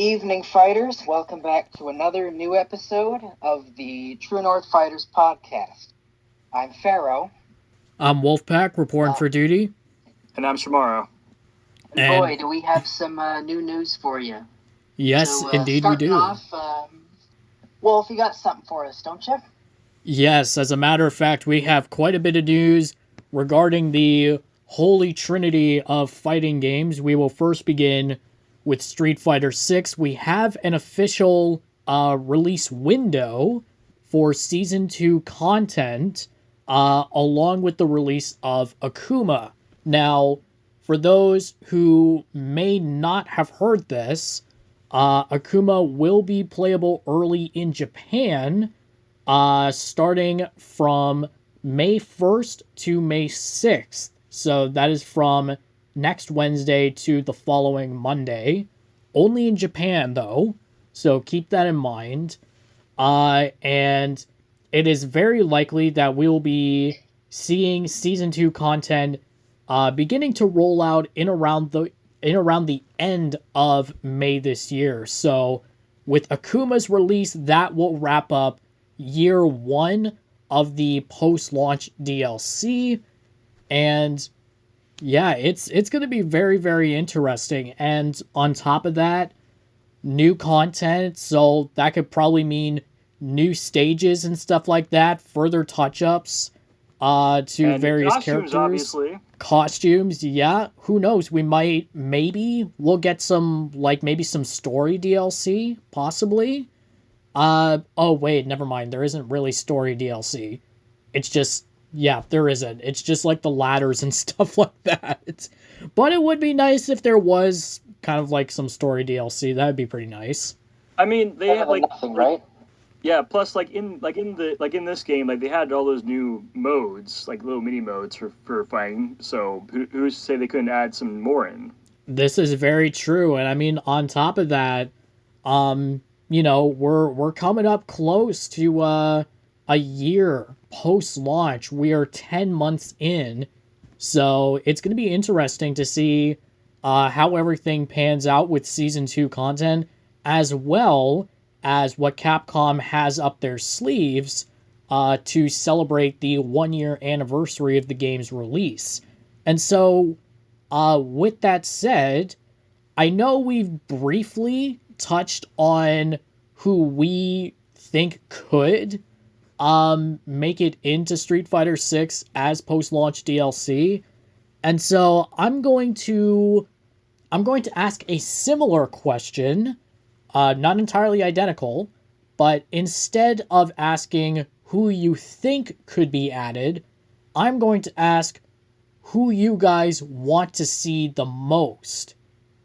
evening, fighters. Welcome back to another new episode of the True North Fighters podcast. I'm Pharaoh. I'm Wolfpack, reporting for duty. And I'm Shamaro. And boy, do we have some new news for you. Yes, indeed we do. Starting off, Wolf, you got something for us, don't you? Yes, as a matter of fact, we have quite a bit of news regarding the holy trinity of fighting games. We will first begin with Street Fighter 6. We have an official release window for Season 2 content, along with the release of Akuma. Now, for those who may not have heard this, Akuma will be playable early in Japan, starting from May 1st to May 6th. So that is from next Wednesday to the following Monday. Only in Japan, though, so keep that in mind. And it is very likely that we will be seeing Season 2 content beginning to roll out in around the end of May this year. So with Akuma's release, that will wrap up year one of the post-launch DLC. And yeah, it's going to be very, very interesting. And on top of that, new content. So that could probably mean new stages and stuff like that. Further touch-ups to and various characters. Obviously. Costumes, yeah. Who knows? We'll get some, maybe some story DLC, possibly. Oh wait, never mind. There isn't really story DLC. It's just, yeah, there isn't. It's just like the ladders and stuff like that. But it would be nice if there was kind of like some story DLC. That'd be pretty nice. I mean, they have nothing, right? Yeah, plus in this game, they had all those new modes, little mini modes for fighting. So who's to say they couldn't add some more in? This is very true, and I mean, on top of that, we're coming up close to a year post-launch. We are 10 months in, so it's going to be interesting to see how everything pans out with Season 2 content, as well as what Capcom has up their sleeves to celebrate the 1-year anniversary of the game's release. And so, with that said, I know we've briefly touched on who we think could make it into Street Fighter 6 as post-launch DLC. And so I'm going to ask a similar question, not entirely identical, but instead of asking who you think could be added, I'm going to ask who you guys want to see the most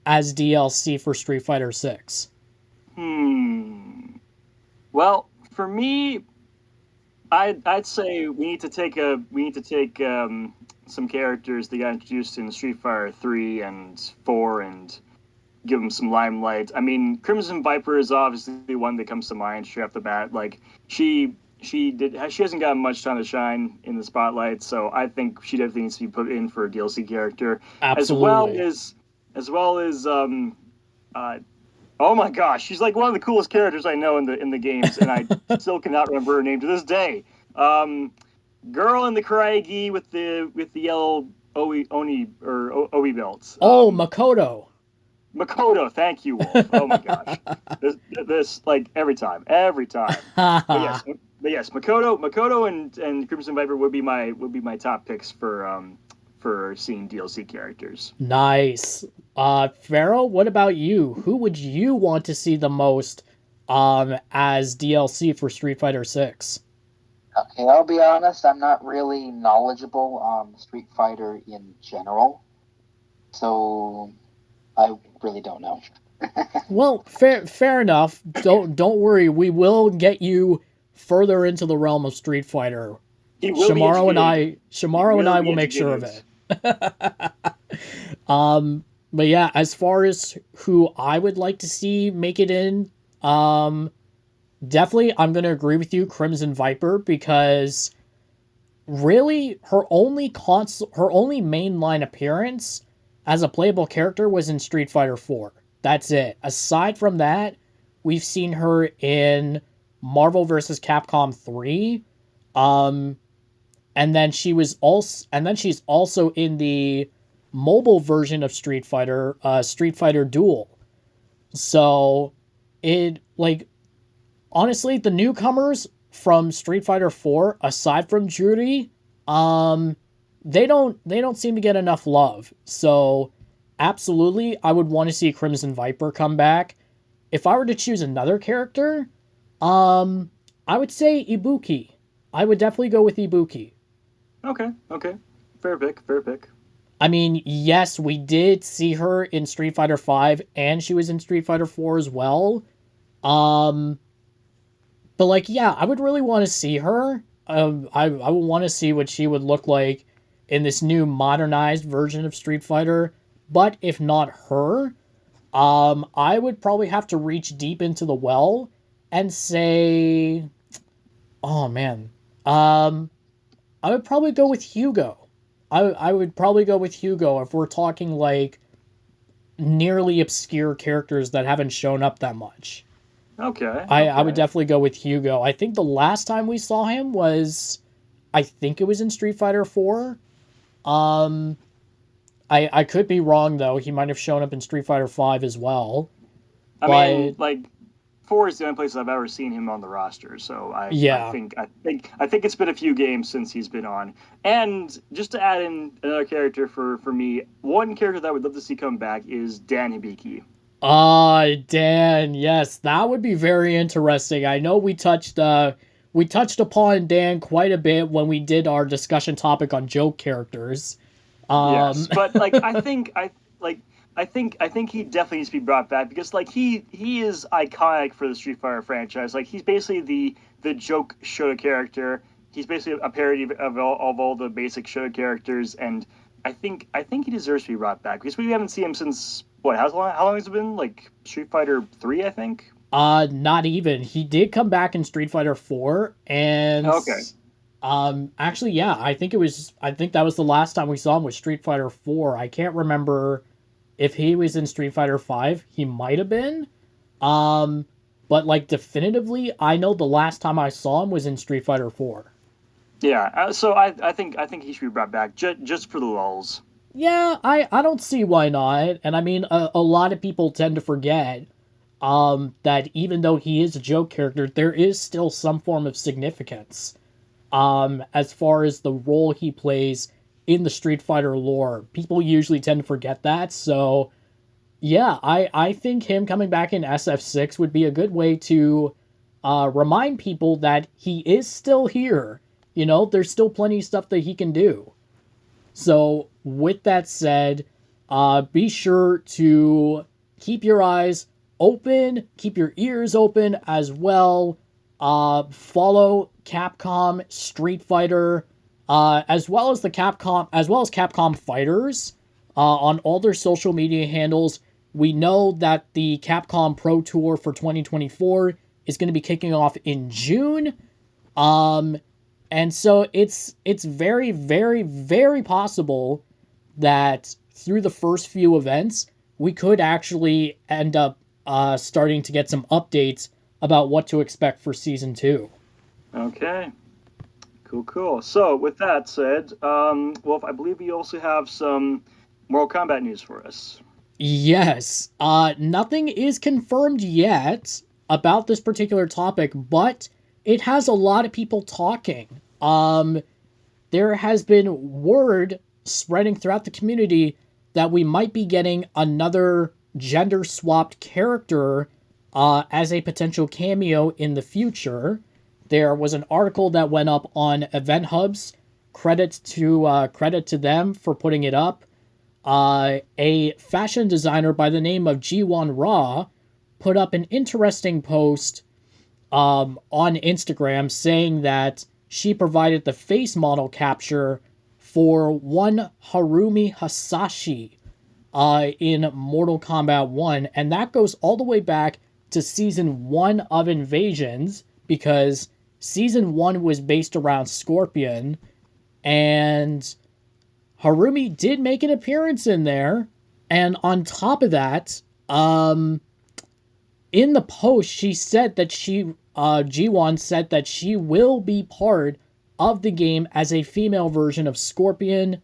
as DLC for Street Fighter 6. Well, for me, I'd say we need to take some characters that got introduced in Street Fighter 3 and 4 and give them some limelight. I mean, Crimson Viper is obviously one that comes to mind straight off the bat. She hasn't gotten much time to shine in the spotlight, so I think she definitely needs to be put in for a DLC character. Absolutely. As well as oh my gosh, she's one of the coolest characters I know in the games, and I still cannot remember her name to this day. Girl in the karate gi with the yellow Obi belts. Makoto. Makoto, thank you, Wolf. Oh my gosh, this every time. But yes, Makoto and Crimson Viper would be my top picks for seeing DLC characters. Nice. Pharaoh, what about you? Who would you want to see the most as DLC for Street Fighter 6? Okay, I'll be honest, I'm not really knowledgeable on Street Fighter in general, so I really don't know. Well, fair enough. Don't worry, we will get you further into the realm of Street Fighter. Shamaro and I will make sure of it. But yeah, as far as who I would like to see make it in, definitely I'm going to agree with you, Crimson Viper, because really her only mainline appearance as a playable character was in Street Fighter 4. That's it. Aside from that, we've seen her in Marvel vs. Capcom 3. Um, and then she's also in the mobile version of Street Fighter Duel. So it like honestly, the newcomers from Street Fighter 4, aside from Judy, um, they don't seem to get enough love. So absolutely, I would want to see Crimson Viper come back. If I were to choose another character, um, I would say Ibuki. I would definitely go with Ibuki. Okay. Fair pick, fair pick. I mean, yes, we did see her in Street Fighter 5 and she was in Street Fighter 4 as well. Um, but like, yeah, I would really want to see her. I would want to see what she would look like in this new modernized version of Street Fighter. But if not her, I would probably have to reach deep into the well and say, oh man, um, I would probably go with Hugo. I would probably go with Hugo if we're talking like nearly obscure characters that haven't shown up that much. Okay. I would definitely go with Hugo. I think the last time we saw him was, I think it was in Street Fighter 4. Um, I could be wrong though. He might have shown up in Street Fighter 5 as well. I But mean, like, four is the only place I've ever seen him on the roster. So yeah, I think it's been a few games since he's been on. And just to add in another character for me, one character that I would love to see come back is Dan Hibiki. Dan, yes, that would be very interesting. I know we touched upon Dan quite a bit when we did our discussion topic on joke characters. Yes, but like I think he definitely needs to be brought back because like he is iconic for the Street Fighter franchise. Like he's basically the joke Shota character. He's basically a parody of all the basic Shota characters, and I think he deserves to be brought back because we haven't seen him since what? How long has it been? Like Street Fighter 3, I think. Not even. He did come back in Street Fighter 4, and Okay. actually, yeah, I think that was the last time we saw him with Street Fighter 4. I can't remember if he was in Street Fighter 5. He might have been. Um, but like definitively, I know the last time I saw him was in Street Fighter 4. Yeah. So I think he should be brought back just for the lulls. Yeah, I don't see why not. And I mean, a lot of people tend to forget that even though he is a joke character, there is still some form of significance as far as the role he plays in the Street Fighter lore. People usually tend to forget that, so yeah, I think him coming back in SF6 would be a good way to remind people that he is still here. You know, there's still plenty of stuff that he can do. So, with that said, be sure to keep your eyes open, keep your ears open as well. Follow Capcom Street Fighter, as well as Capcom Fighters, on all their social media handles. We know that the Capcom Pro Tour for 2024 is going to be kicking off in June. And so it's very, very, very possible that through the first few events, we could actually end up starting to get some updates about what to expect for Season 2. Okay. Cool. So, with that said, Wolf, I believe you also have some Mortal Kombat news for us. Yes. Nothing is confirmed yet about this particular topic, but it has a lot of people talking. There has been word spreading throughout the community that we might be getting another gender-swapped character as a potential cameo in the future. There was an article that went up on Event Hubs. Credit to them for putting it up. A fashion designer by the name of G1 Ra put up an interesting post on Instagram saying that she provided the face model capture for one Harumi Hasashi in Mortal Kombat 1, and that goes all the way back to Season 1 of Invasions, because Season 1 was based around Scorpion, and Harumi did make an appearance in there, and on top of that, Um, in the post, she said that G1 said that she will be part of the game as a female version of Scorpion.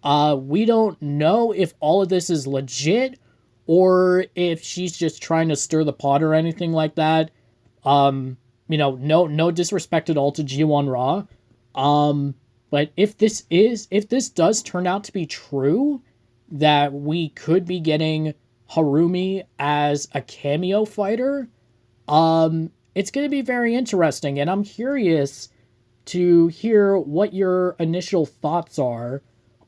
We don't know if all of this is legit or if she's just trying to stir the pot or anything like that. No disrespect at all to G1 Raw. But if this does turn out to be true, that we could be getting Harumi as a cameo fighter, it's going to be very interesting, and I'm curious to hear what your initial thoughts are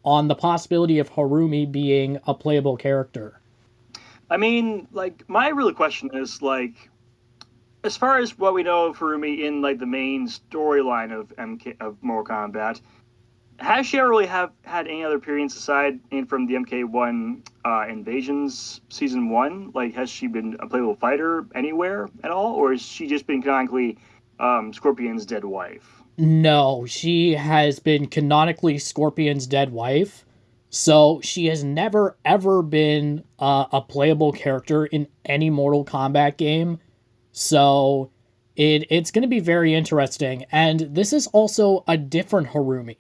on the possibility of Harumi being a playable character. I mean, like, my real question is, like, as far as what we know of Harumi in, like, the main storyline of Mortal Kombat, has she ever really had any other appearance aside from the MK1 Invasions Season 1? Like, has she been a playable fighter anywhere at all? Or has she just been canonically Scorpion's dead wife? No, she has been canonically Scorpion's dead wife. So she has never ever been a playable character in any Mortal Kombat game. So it's going to be very interesting. And this is also a different Harumi.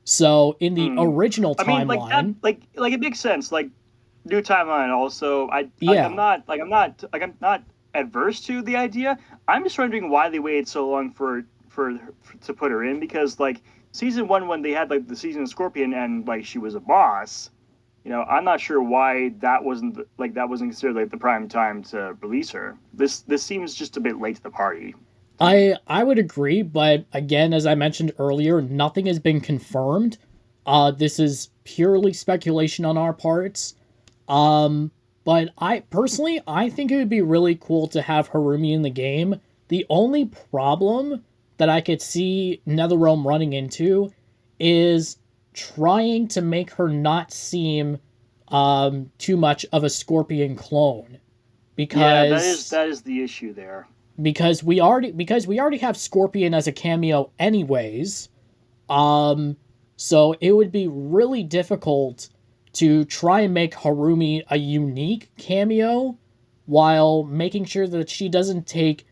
So in the original timeline, I mean, like it makes sense. Like, new timeline. Also, yeah, I'm not adverse to the idea. I'm just wondering why they waited so long for to put her in, because like season 1, when they had like the season of Scorpion and like she was a boss, I'm not sure why that wasn't considered like the prime time to release her. This seems just a bit late to the party. I would agree, but again, as I mentioned earlier, nothing has been confirmed. This is purely speculation on our parts. But I think it would be really cool to have Harumi in the game. The only problem that I could see NetherRealm running into is trying to make her not seem too much of a Scorpion clone. Because that is the issue there. Because we already have Scorpion as a cameo anyways. So it would be really difficult to try and make Harumi a unique cameo while making sure that she doesn't take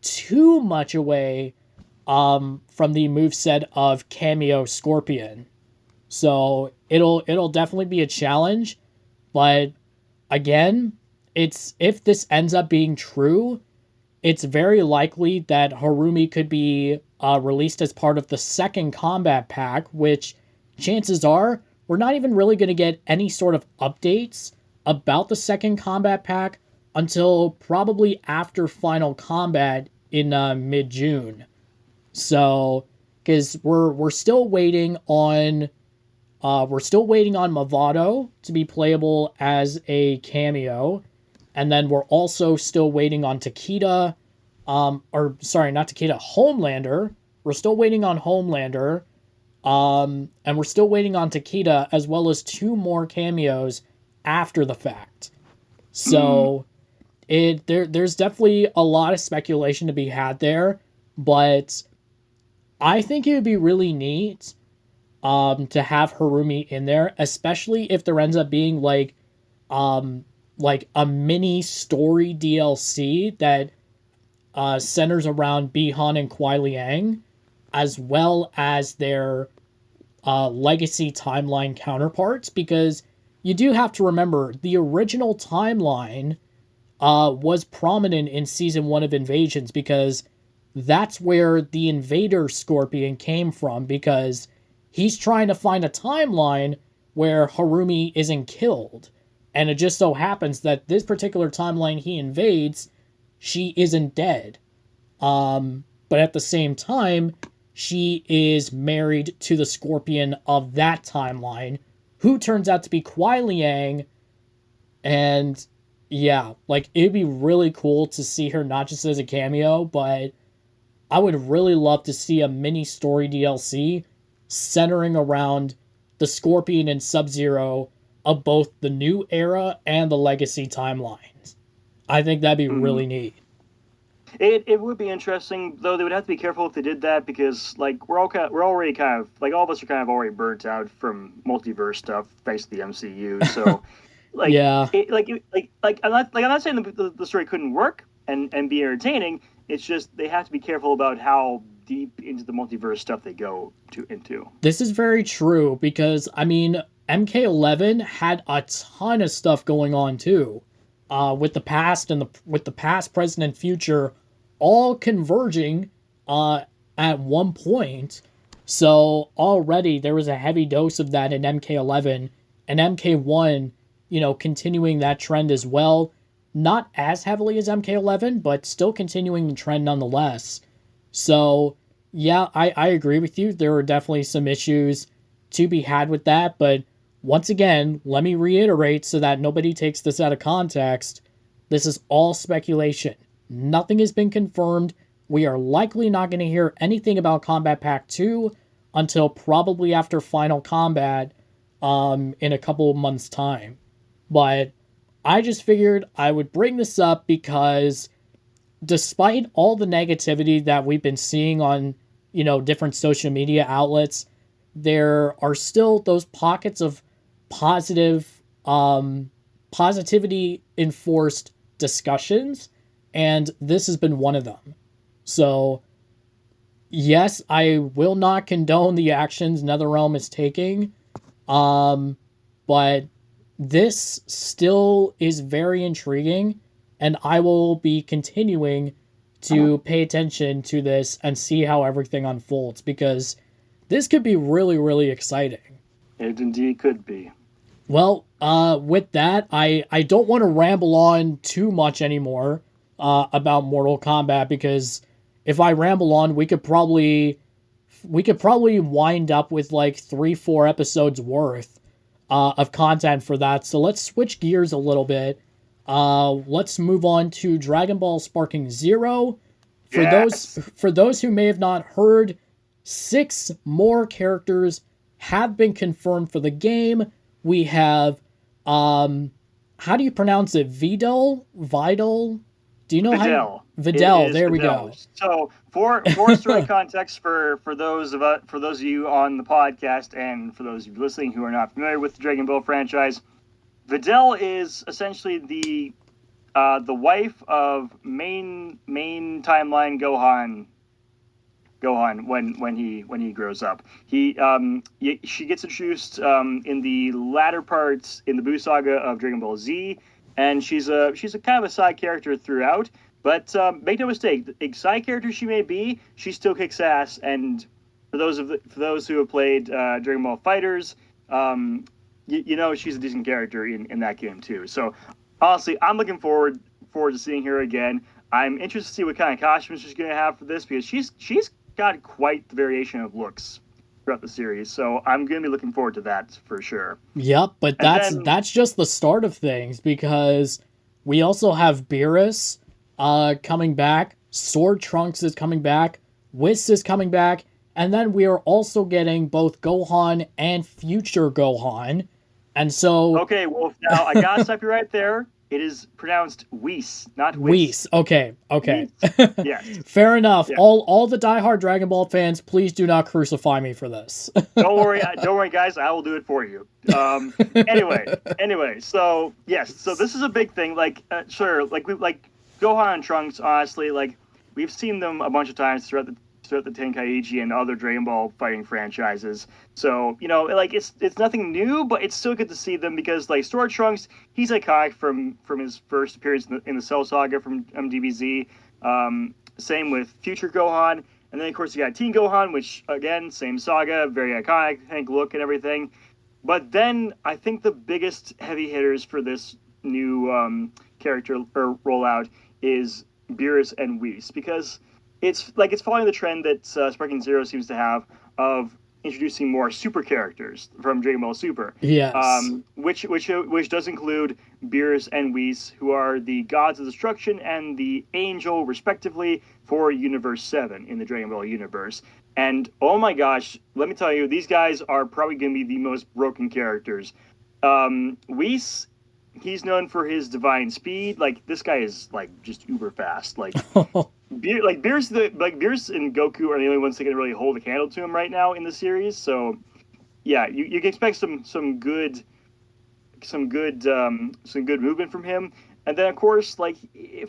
too much away from the moveset of cameo Scorpion. So it'll definitely be a challenge, but again, if this ends up being true, it's very likely that Harumi could be released as part of the second combat pack, which chances are we're not even really going to get any sort of updates about the second combat pack until probably after Final Combat in mid-June. So, because we're still waiting on Movado to be playable as a cameo. And then we're also still waiting on Takeda, not Takeda, Homelander. We're still waiting on Homelander, and we're still waiting on Takeda, as well as 2 more cameos after the fact. So, there's definitely a lot of speculation to be had there, but I think it would be really neat to have Harumi in there, especially if there ends up being like a mini story DLC that centers around Bihan and Kuai Liang, as well as their legacy timeline counterparts, because you do have to remember the original timeline was prominent in season 1 of Invasions, because that's where the Invader Scorpion came from, because he's trying to find a timeline where Harumi isn't killed. And it just so happens that this particular timeline he invades, she isn't dead. But at the same time, she is married to the Scorpion of that timeline, who turns out to be Kuai Liang. And yeah, like, it'd be really cool to see her not just as a cameo, but I would really love to see a mini story DLC centering around the Scorpion and Sub-Zero of both the new era and the legacy timelines. I think that'd be really neat. It would be interesting, though they would have to be careful if they did that, because like we're already kind of like, all of us are kind of already burnt out from multiverse stuff thanks to the MCU. So Like, Yeah. I'm not saying the story couldn't work and be entertaining. It's just they have to be careful about how deep into the multiverse stuff they go into. This is very true because I mean MK11 had a ton of stuff going on too, with the past and with the past, present, and future all converging at one point. So already there was a heavy dose of that in MK11 and MK1, continuing that trend as well. Not as heavily as MK11, but still continuing the trend nonetheless. So yeah, I agree with you. There are definitely some issues to be had with that, but once again, let me reiterate so that nobody takes this out of context. This is all speculation. Nothing has been confirmed. We are likely not going to hear anything about Combat Pack 2 until probably after Final Combat in a couple of months' time. But I just figured I would bring this up because despite all the negativity that we've been seeing on, different social media outlets, there are still those pockets of positive, positivity enforced discussions, and this has been one of them. So, yes, I will not condone the actions NetherRealm is taking, but this still is very intriguing, and I will be continuing to pay attention to this and see how everything unfolds because this could be really, really exciting. It indeed could be. Well, with that, I don't want to ramble on too much anymore about Mortal Kombat because if I ramble on, we could probably wind up with like 3-4 episodes worth of content for that. So let's switch gears a little bit. Let's move on to Dragon Ball Sparking Zero. Yes. For those who may have not heard, 6 more characters have been confirmed for the game. We have how do you pronounce it? Vidal? Do you know Videl. Videl, there we go. So for story context for those of you on the podcast and for those of you listening who are not familiar with the Dragon Ball franchise, Videl is essentially the wife of main timeline Gohan when he grows up. She gets introduced in the latter parts in the Buu saga of Dragon Ball Z, and she's a kind of a side character throughout. But make no mistake, the side character she may be, she still kicks ass. And for those who have played Dragon Ball Fighters, she's a decent character in that game too. So honestly, I'm looking forward to seeing her again. I'm interested to see what kind of costumes she's going to have for this because she's got quite the variation of looks throughout the series. So I'm going to be looking forward to that for sure. Yep, but that's just the start of things because we also have Beerus coming back, Sword Trunks is coming back, Whis is coming back, and then we are also getting both Gohan and future Gohan. And so okay, well now I gotta stop you right there. It is pronounced Whis, not Whis. Okay. Whis. Yes. Fair enough. Yeah. All the diehard Dragon Ball fans, please do not crucify me for this. Don't worry, guys. I will do it for you. Anyway. So yes, so this is a big thing. Sure, Gohan and Trunks. Honestly, we've seen them a bunch of times throughout the Tenkaichi and other Dragon Ball fighting franchises. So, it's nothing new, but it's still good to see them because, Sword Trunks, he's iconic from his first appearance in the Cell Saga from DBZ. Same with Future Gohan. And then, of course, you got Teen Gohan, which, again, same saga, very iconic look and everything. But then, I think the biggest heavy hitters for this new character or rollout is Beerus and Whis, because it's following the trend that Sparking Zero seems to have of introducing more super characters from Dragon Ball Super. Yes. Which does include Beerus and Whis, who are the gods of destruction and the angel, respectively, for Universe 7 in the Dragon Ball universe. And oh my gosh, let me tell you, these guys are probably going to be the most broken characters. Whis, he's known for his divine speed. This guy is just uber fast. Beerus and Goku are the only ones that can really hold a candle to him right now in the series. So yeah, you can expect some good some good movement from him. And then of course, like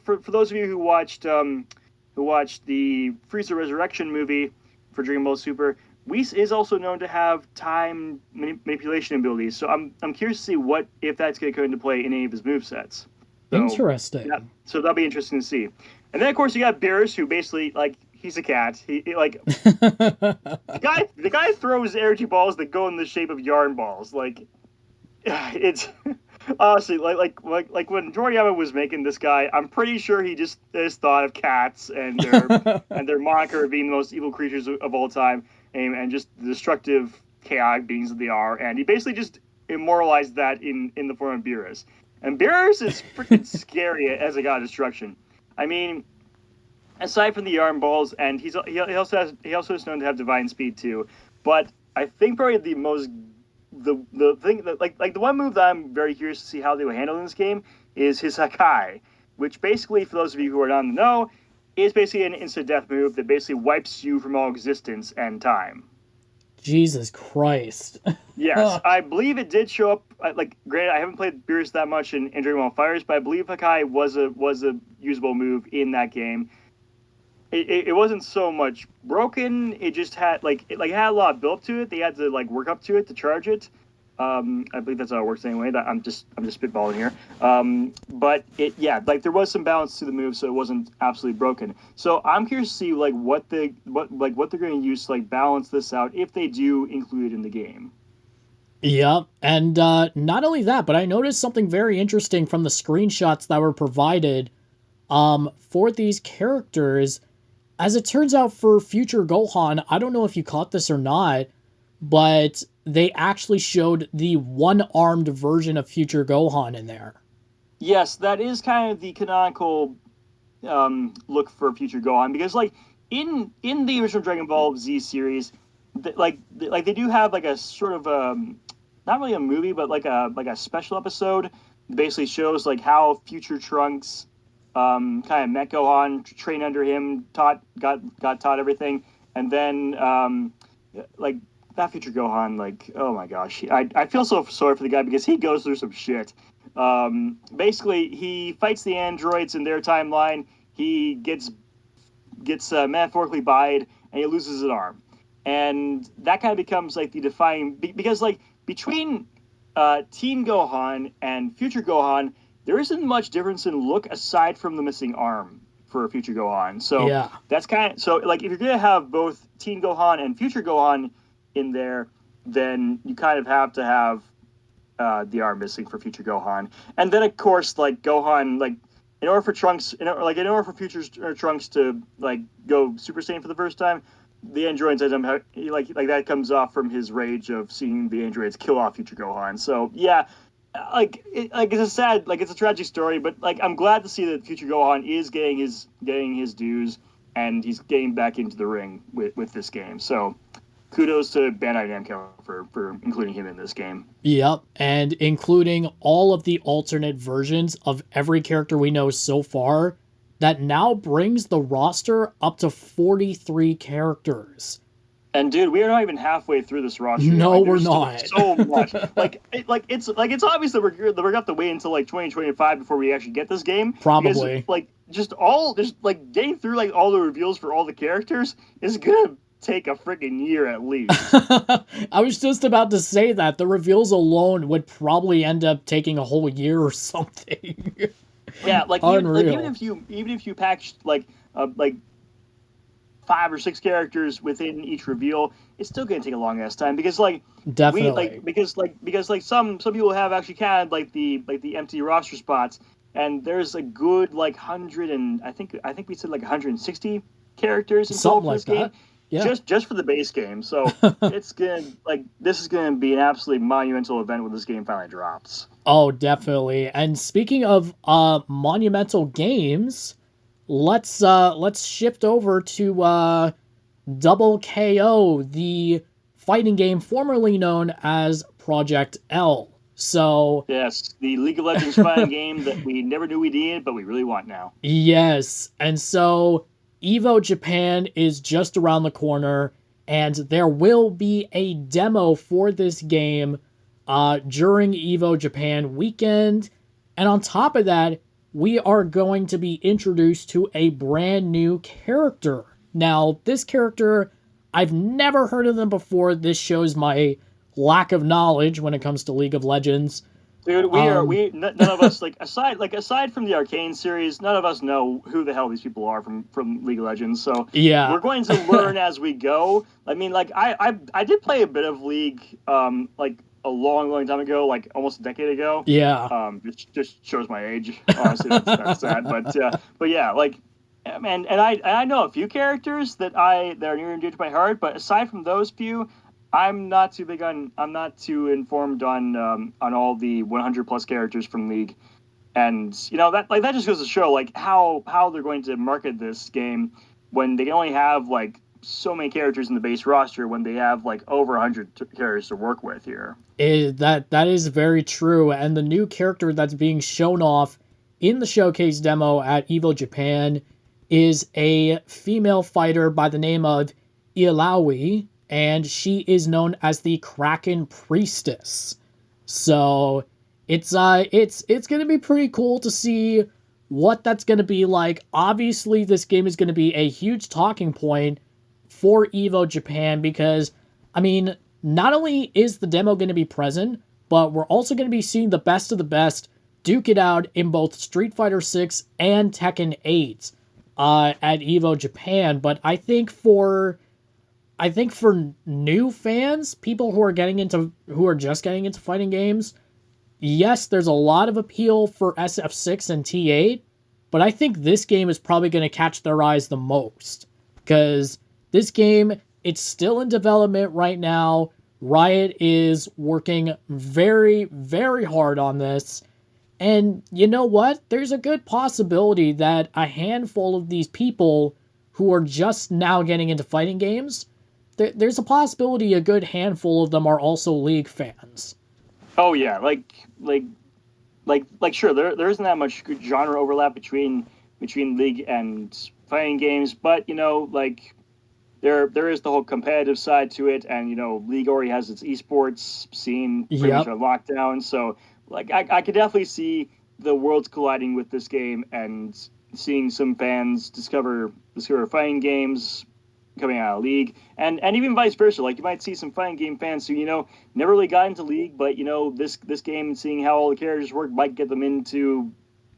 for those of you who watched the Frieza Resurrection movie for Dragon Ball Super, Whis is also known to have time manipulation abilities. So I'm curious to see what if that's going to come into play in any of his movesets. So, Interesting. Yeah, so that'll be interesting to see. And then of course you got Beerus, who basically like he's a cat. He like the guy throws energy balls that go in the shape of yarn balls. Like it's honestly like when Toriyama was making this guy, I'm pretty sure he just thought of cats and their moniker being the most evil creatures of all time, and just the destructive, chaotic beings that they are. And he basically just immortalized that in the form of Beerus. And Beerus is freaking scary as a god of destruction. I mean, aside from the yarn balls, and he also is known to have divine speed too. But I think probably the thing that like the one move that I'm very curious to see how they will handle in this game is his Hakai, which basically, for those of you who are not in the know, is basically an instant death move that basically wipes you from all existence and time. Jesus Christ. Yes, I believe it did show up. Like, granted, I haven't played Beerus that much in Dragon Ball Fighters, but I believe Hakai was a usable move in that game. It wasn't so much broken. It just had it had a lot built to it. They had to work up to it to charge it. I believe that's how it works anyway. I'm just spitballing here. But there was some balance to the move, so it wasn't absolutely broken. So I'm curious to see what they're going to use to balance this out if they do include it in the game. Yeah, and not only that, but I noticed something very interesting from the screenshots that were provided for these characters. As it turns out, for Future Gohan, I don't know if you caught this or not, but they actually showed the one-armed version of Future Gohan in there. Yes, that is kind of the canonical look for Future Gohan, because in the original Dragon Ball Z series, they do have a sort of not really a movie, but like a special episode that basically shows how Future Trunks kind of met Gohan, trained under him, got taught everything, and then that Future Gohan, oh my gosh, I feel so sorry for the guy because he goes through some shit. Basically, he fights the androids in their timeline. He gets metaphorically buyed, and he loses an arm, and that kind of becomes the defining because between Teen Gohan and Future Gohan, there isn't much difference in look aside from the missing arm for Future Gohan. So yeah. That's kind of if you're gonna have both Teen Gohan and Future Gohan in there, then you kind of have to have the arm missing for Future Gohan. And then of course Gohan in order for Trunks in order for Future Trunks to go Super Saiyan for the first time, the androids that comes off from his rage of seeing the androids kill off Future Gohan. So yeah. It's a tragic story, but I'm glad to see that Future Gohan is getting his dues, and he's getting back into the ring with this game. So kudos to Bandai Namco for including him in this game. Yep, and including all of the alternate versions of every character we know so far. That now brings the roster up to 43 characters. And dude, we are not even halfway through this roster. No, we're not. So much. It's obvious that we're gonna have to wait until 2025 before we actually get this game. Probably. Because, getting through all the reveals for all the characters is gonna take a freaking year at least. I was just about to say that the reveals alone would probably end up taking a whole year or something. Yeah, even if you packaged 5 or 6 characters within each reveal, it's still going to take a long ass time because definitely because some people have actually counted the empty roster spots, and there's a good 100 and I think we said 160 characters in total for this game. Yeah. Just for the base game. So it's this is gonna be an absolutely monumental event when this game finally drops. Oh, definitely. And speaking of monumental games, let's shift over to Double KO, the fighting game formerly known as Project L. So yes, the League of Legends fighting game that we never knew we needed, but we really want now. Yes, and so EVO Japan is just around the corner, and there will be a demo for this game during EVO Japan weekend. And on top of that, we are going to be introduced to a brand new character. Now, this character, I've never heard of them before. This shows my lack of knowledge when it comes to League of Legends. Dude, none of us aside from the Arcane series, none of us know who the hell these people are from League of Legends. So yeah, we're going to learn as we go. I mean, like I did play a bit of League, like a long time ago, like almost a decade ago. Yeah. Just shows my age. Honestly, that's sad. But yeah, like, and I know a few characters that are near and dear to my heart. But aside from those few, I'm not too informed on all the 100 plus characters from League, and that just goes to show like how they're going to market this game when they only have like so many characters in the base roster when they have like over 100 characters to work with here. That is very true, and the new character that's being shown off in the showcase demo at EVO Japan is a female fighter by the name of Ialawi, and she is known as the Kraken Priestess. So it's gonna be pretty cool to see what that's gonna be like. Obviously, this game is gonna be a huge talking point for EVO Japan because, I mean, not only is the demo gonna be present, but we're also gonna be seeing the best of the best duke it out in both Street Fighter 6 and Tekken 8 at EVO Japan. But I think for new fans, people who are just getting into fighting games, yes, there's a lot of appeal for SF6 and T8, but I think this game is probably going to catch their eyes the most. Because this game, it's still in development right now. Riot is working very, very hard on this. And you know what? There's a good possibility that a handful of these people who are just now getting into fighting games, there's a possibility a good handful of them are also League fans. Oh yeah, sure, there isn't that much good genre overlap between League and fighting games, but there is the whole competitive side to it, and League already has its esports scene pretty much on lockdown, so I could definitely see the worlds colliding with this game and seeing some fans discover fighting games coming out of League, and even vice versa. Like, you might see some fighting game fans who never really got into League, but this game and seeing how all the characters work might get them into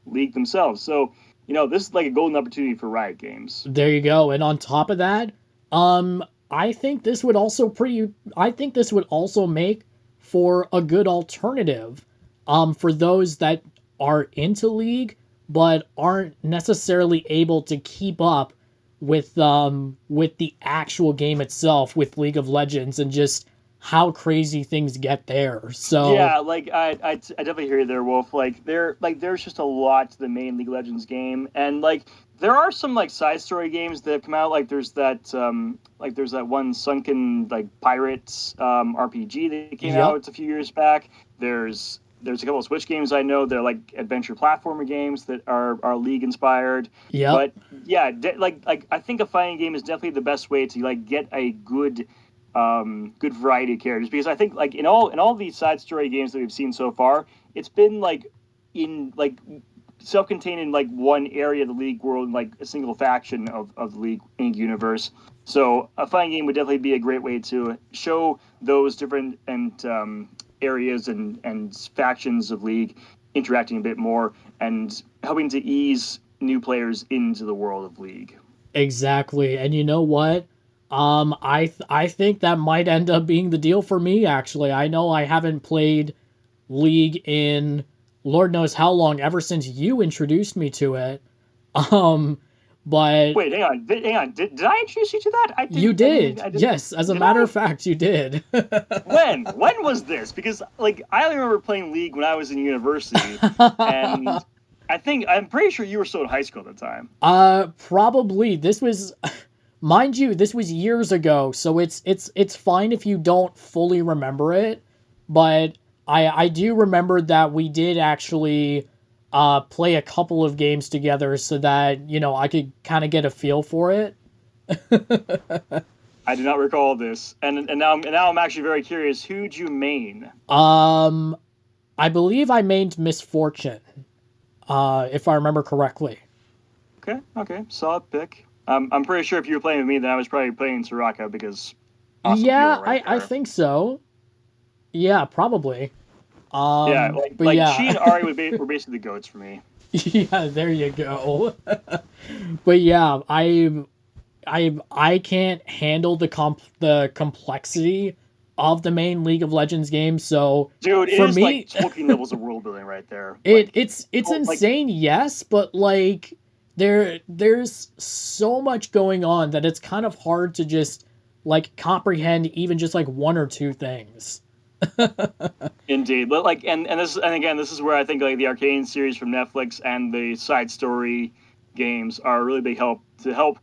League themselves. So this is like a golden opportunity for Riot Games. There you go. And on top of that, I think this would also make for a good alternative for those that are into League but aren't necessarily able to keep up with the actual game itself, with League of Legends, and just how crazy things get there. So yeah, I definitely hear you there, Wolf. There's just a lot to the main League of Legends game, and there are some side story games that have come out. There's that one Sunken Pirates RPG that came out a few years back. There's a couple of Switch games I know. They're adventure platformer games that are League inspired. Yeah. But yeah, I think a fighting game is definitely the best way to get a good variety of characters, because I think in all these side story games that we've seen so far, it's been self-contained in one area of the League world, a single faction of the League Inc. universe. So a fighting game would definitely be a great way to show those different areas and factions of League interacting a bit more and helping to ease new players into the world of League. Exactly. And you know what? I think that might end up being the deal for me, actually. I know I haven't played League in Lord knows how long, ever since you introduced me to it. But wait, hang on. Did I introduce you to that? You did. Yes, as a matter of fact, you did. When was this? Because I only remember playing League when I was in university, and I'm pretty sure you were still in high school at the time. Probably. This was, mind you, this was years ago, so it's fine if you don't fully remember it, but I do remember that we did actually play a couple of games together so that, I could kind of get a feel for it. I do not recall this, and now I'm actually very curious. Who'd you main? I believe I mained Misfortune, if I remember correctly. Okay, solid pick. I'm pretty sure if you were playing with me, then I was probably playing Soraka because awesome Yeah, hero right I there. think so. Yeah, probably. Yeah, But like she and yeah, Ari were basically the goats for me. yeah, there you go. But yeah, I can't handle the complexity of the main League of Legends game. So Dude, it for is like me, Tolkien levels of world building right there. Like, it's like insane, yes, but like there's so much going on that it's kind of hard to just like comprehend even just like one or two things. indeed, but like, and again, this is where I think like the Arcane series from Netflix and the side story games are a really big help to help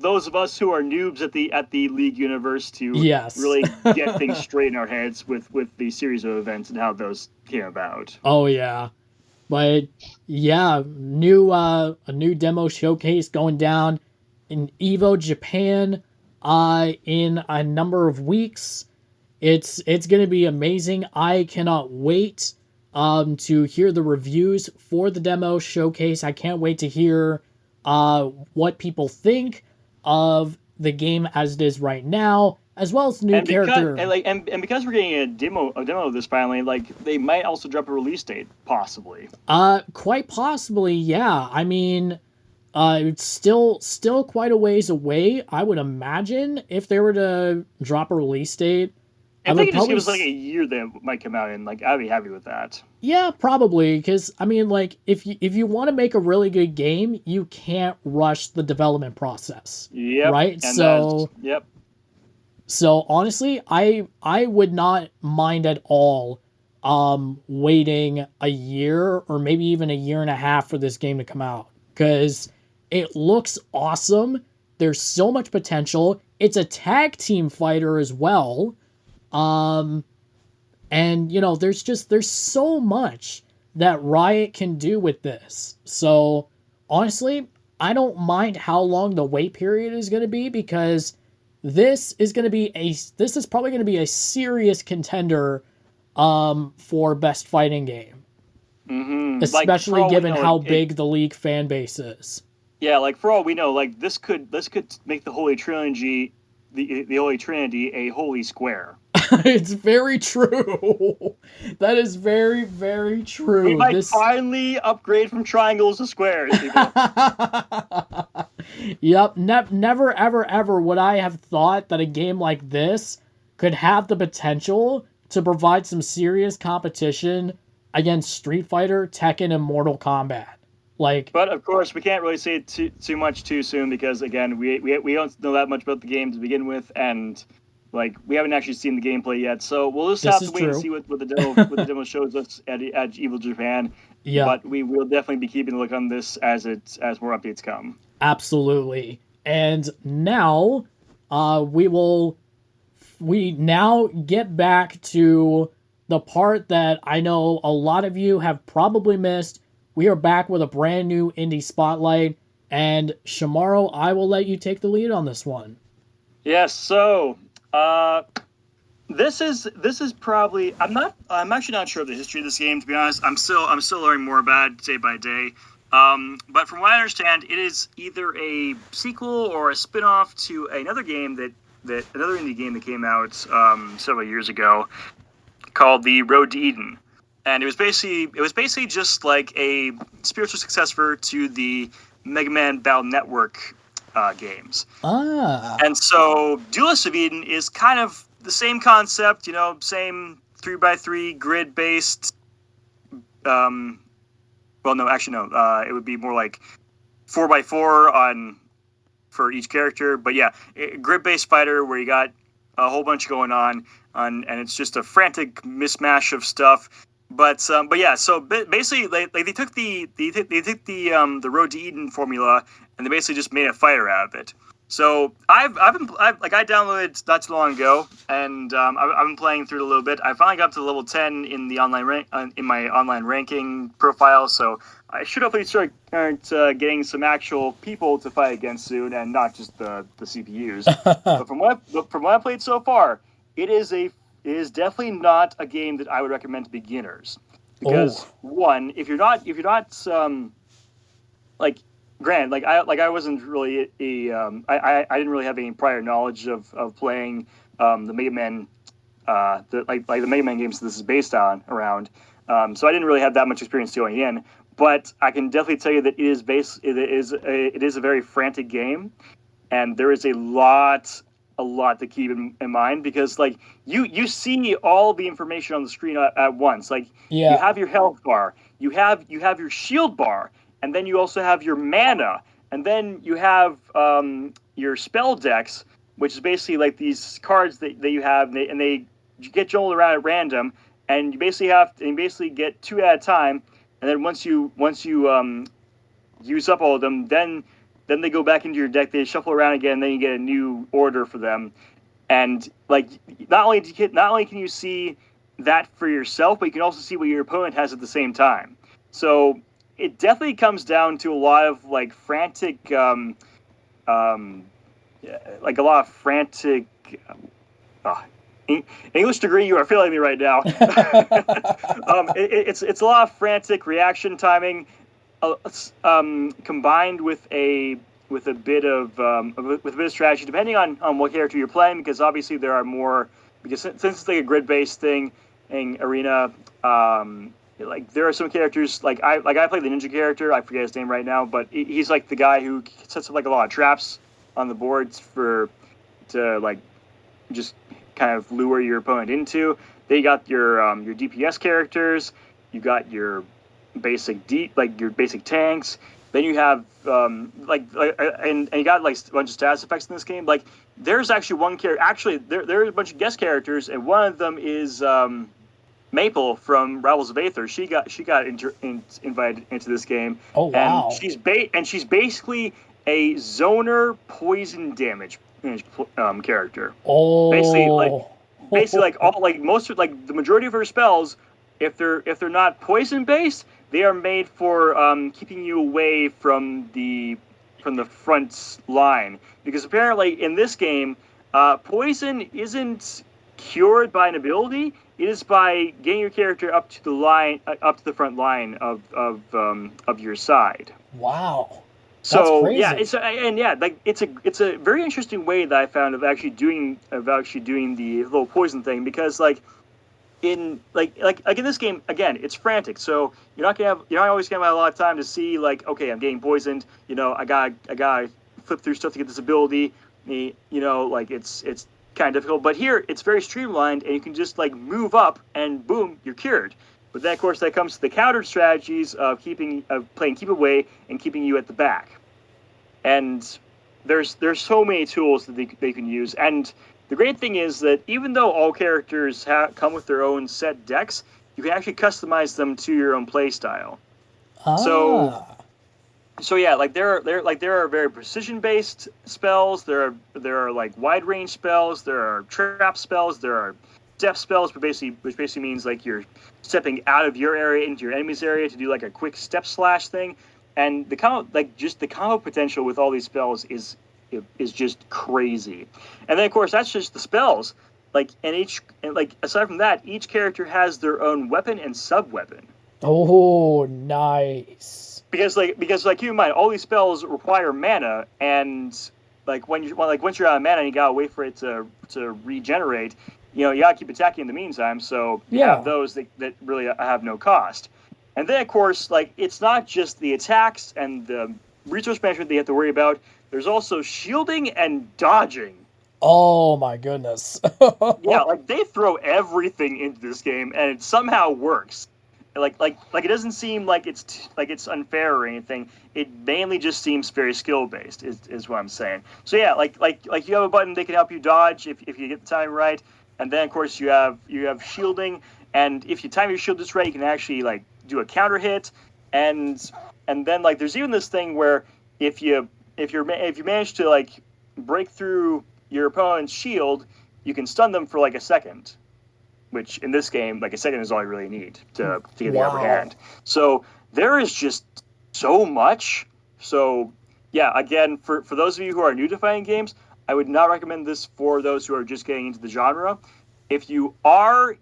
those of us who are noobs at the League universe to Yes. really get things straight in our heads with the series of events and how those came about. Oh yeah. But yeah, new a new demo showcase going down in Evo Japan in a number of weeks. It's gonna be amazing. I cannot wait to hear the reviews for the demo showcase. I can't wait to hear what people think of the game as it is right now, as well as the new character. And because we're getting a demo of this finally, like they might also drop a release date possibly. Quite possibly, yeah. I mean, it's still quite a ways away. I would imagine if they were to drop a release date, I If they would could just probably give us like a year that might come out in, like I'd be happy with that. yeah, probably because I mean, like if you want to make a really good game, you can't rush the development process, Yep, right? and that's So yep. so honestly, I would not mind at all waiting a year or maybe even a year and a half for this game to come out cuz it looks awesome. There's so much potential. It's a tag team fighter as well. Um and you know, there's so much that Riot can do with this. So honestly, I don't mind how long the wait period is going to be because this is probably going to be a serious contender for best fighting game, Like for especially all we given know, how like big the League fan base is. yeah, like for all we know, like this could make the Holy Trilogy, the Holy Trinity, a holy square. It's very true. That is very, very We true. might This finally upgrade from triangles to squares, people. Yep, never ever ever would I have thought that a game like this could have the potential to provide some serious competition against Street Fighter, Tekken, and Mortal Kombat. Like, But of course, we can't really say too much too soon because again, we don't know that much about the game to begin with, and like we haven't actually seen the gameplay yet. So we'll just this have to is wait and true. see what the demo shows us at Evil Japan. Yep, But we will definitely be keeping a look on this as more updates come. absolutely. And now, we will we now get back to the part that I know a lot of you have probably missed. We are back with a brand new indie spotlight, and Shamaro, I will let you take the lead on this one. Yes. So, uh, this is probably I'm actually not sure of the history of this game, to be honest. I'm still learning more about it day by day. But from what I understand, it is either a sequel or a spin-off to another game that another indie game that came out several years ago called The Road to Eden. And it was basically just like a spiritual successor to the Mega Man Battle Network games. Ah, And so Duelist of Eden is kind of the same concept, you know, same 3x3 grid based. Well, no, actually, no. It would be more like 4x4 on for each character. But yeah, grid based fighter where you got a whole bunch going on, and it's just a frantic mismatch of stuff. But yeah, so basically, they took the Road to Eden formula and they basically just made a fighter out of it. So I downloaded not too long ago, and I've been playing through it a little bit. I finally got up to level 10 in the in my online ranking profile. So I should hopefully start getting some actual people to fight against soon, and not just the CPUs. But from what I played so far, it is definitely not a game that I would recommend to beginners. Because one, if you're not like granted, I wasn't really I didn't really have any prior knowledge of playing the Mega Man the Mega Man games this is based on around. So I didn't really have that much experience going in, but I can definitely tell you that it is a very frantic game, and there is a lot to keep in mind, because like you see all the information on the screen at once. Like you have your health bar, you have your shield bar, and then you also have your mana, and then you have your spell decks, which is basically like these cards that you have, and they get jumbled around at random, and you basically get two at a time, and then once you use up all of them, then they go back into your deck, they shuffle around again, and then you get a new order for them. And like not only can you see that for yourself, but you can also see what your opponent has at the same time. So it definitely comes down to a lot of like frantic like a lot of frantic English degree, you are failing me right now. It's a lot of frantic reaction timing, combined with a bit of strategy, depending on what character you're playing. Because obviously there are more, because since it's like a grid based thing in Arena, like there are some characters like I play the ninja character. I forget his name right now, but he's like the guy who sets up like a lot of traps on the boards to like just kind of lure your opponent into. They got your DPS characters. You got your basic your basic tanks. Then you have and you got like a bunch of status effects in this game. Like there's actually one character. Actually, there's a bunch of guest characters, and one of them is Maple from Rivals of Aether. She got invited into this game. Oh wow! And she's basically a zoner poison damage character. Oh, basically the majority of her spells, if they're not poison based, they are made for keeping you away from the front line. Because apparently in this game, poison isn't cured by an ability. It is by getting your character up to the front line of your side. Wow. So yeah, it's a very interesting way that I found of actually doing the little poison thing, because like in this game, again, it's frantic, so you're not always gonna have a lot of time to see like, okay, I'm getting poisoned, I gotta flip through stuff to get this ability, like it's kind of difficult. But here it's very streamlined, and you can just like move up and boom, you're cured. But then, of course, that comes to the counter strategies of playing keep away and keeping you at the back. And there's so many tools that they can use. And the great thing is that even though all characters come with their own set decks, you can actually customize them to your own play style. So yeah, like there are very precision based spells. There are like wide range spells. There are trap spells. There are step spells, which basically means like you're stepping out of your area into your enemy's area to do like a quick step slash thing. And the combo potential with all these spells is just crazy. And then of course that's just the spells. Aside from that, each character has their own weapon and sub weapon. Oh, nice. Because keep in mind, all these spells require mana, and once you're out of mana, you gotta wait for it to regenerate. You gotta keep attacking in the meantime. So you have those that really have no cost. And then of course, it's not just the attacks and the resource management that you have to worry about. There's also shielding and dodging. Oh my goodness. Yeah, they throw everything into this game, and it somehow works. It doesn't seem like it's unfair or anything. It mainly just seems very skill based, is what I'm saying. So yeah, like you have a button that can help you dodge if you get the time right, and then of course you have shielding, and if you time your shield just right, you can actually do a counter hit, and then there's even this thing where if you manage to break through your opponent's shield, you can stun them for like a second, which in this game, like a second is all you really need to get the upper hand. So there is just so much. So yeah, again, for those of you who are new to fighting games, I would not recommend this for those who are just getting into the genre. If you are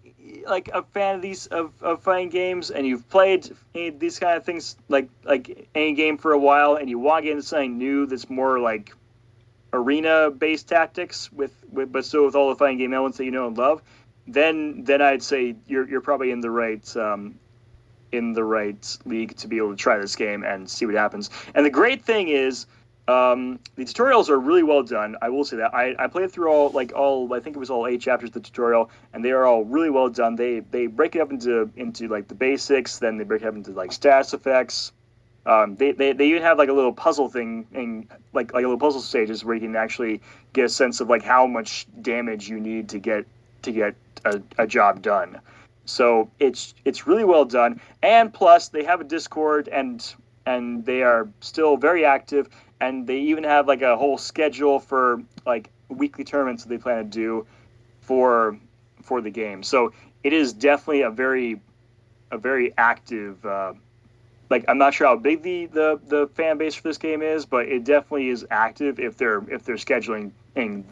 like a fan of these of fighting games and you've played these kind of things like any game for a while and you want to get into something new that's more like arena based tactics but still with all the fighting game elements that you know and love, then I'd say you're probably in the right league to be able to try this game and see what happens. And the great thing is, the tutorials are really well done. I will say that I played through all I think it was all 8 chapters of the tutorial, and they are all really well done. They break it up into like the basics, then they break it up into like status effects. They even have like a little puzzle thing and like a little puzzle stages where you can actually get a sense of like how much damage you need to get a job done. So it's really well done, and plus they have a Discord and they are still very active, and they even have like a whole schedule for like weekly tournaments that they plan to do for the game. So it is definitely a very active. Like I'm not sure how big the fan base for this game is, but it definitely is active if they're scheduling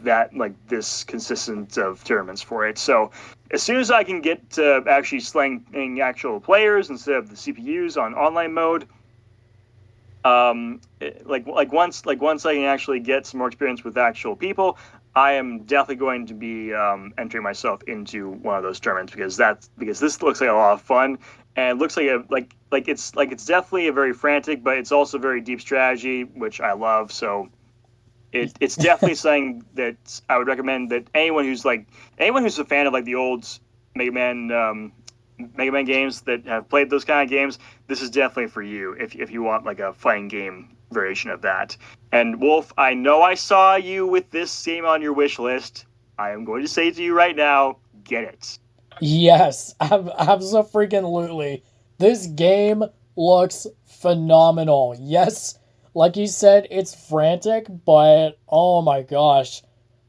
that like this consistent of tournaments for it. So as soon as I can get to actually slaying actual players instead of the CPUs on online mode, once I can actually get some more experience with actual people, I am definitely going to be entering myself into one of those tournaments because this looks like a lot of fun and it looks like it's definitely a very frantic, but it's also very deep strategy, which I love. So it's definitely something that I would recommend that anyone who's a fan of like the old Mega Man games that have played those kind of games, this is definitely for you if you want like a fighting game variation of that. And Wolf, I know I saw you with this game on your wish list. I am going to say to you right now, get it. Yes, absolutely. This game looks phenomenal. Yes, like you said, it's frantic, but oh my gosh.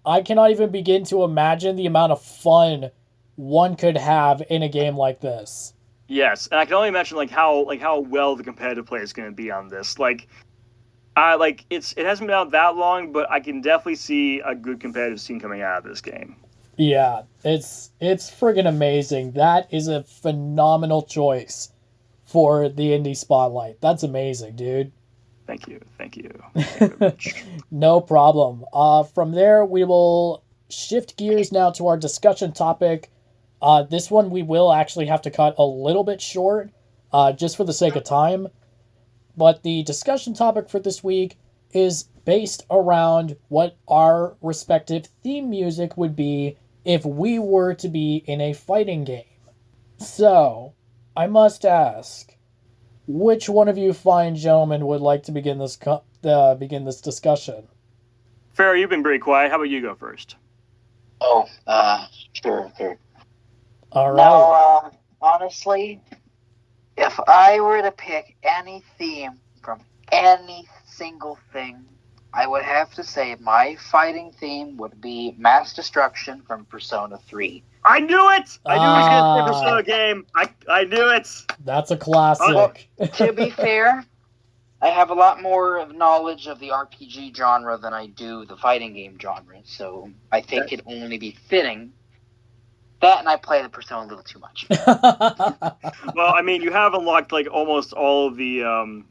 I cannot even begin to imagine the amount of fun one could have in a game like this. Yes, and I can only imagine how well the competitive play is going to be on this. It hasn't been out that long, but I can definitely see a good competitive scene coming out of this game. Yeah, it's friggin' amazing. That is a phenomenal choice for the indie spotlight. That's amazing, dude. Thank you. Thank you very much. No problem. From there, we will shift gears now to our discussion topic. This one we will actually have to cut a little bit short, just for the sake of time. But the discussion topic for this week is based around what our respective theme music would be if we were to be in a fighting game. So, I must ask, which one of you fine gentlemen would like to begin this discussion? Farrah, you've been very quiet. How about you go first? Oh, sure. All right. Now, honestly, if I were to pick any theme from any single thing, I would have to say my fighting theme would be Mass Destruction from Persona 3. I knew it! I knew it was going to be a Persona game. I knew it! That's a classic. To be fair, I have a lot more of knowledge of the RPG genre than I do the fighting game genre, so I think it'd only be fitting. That and I play the Persona a little too much. Well, I mean, you have unlocked like almost all the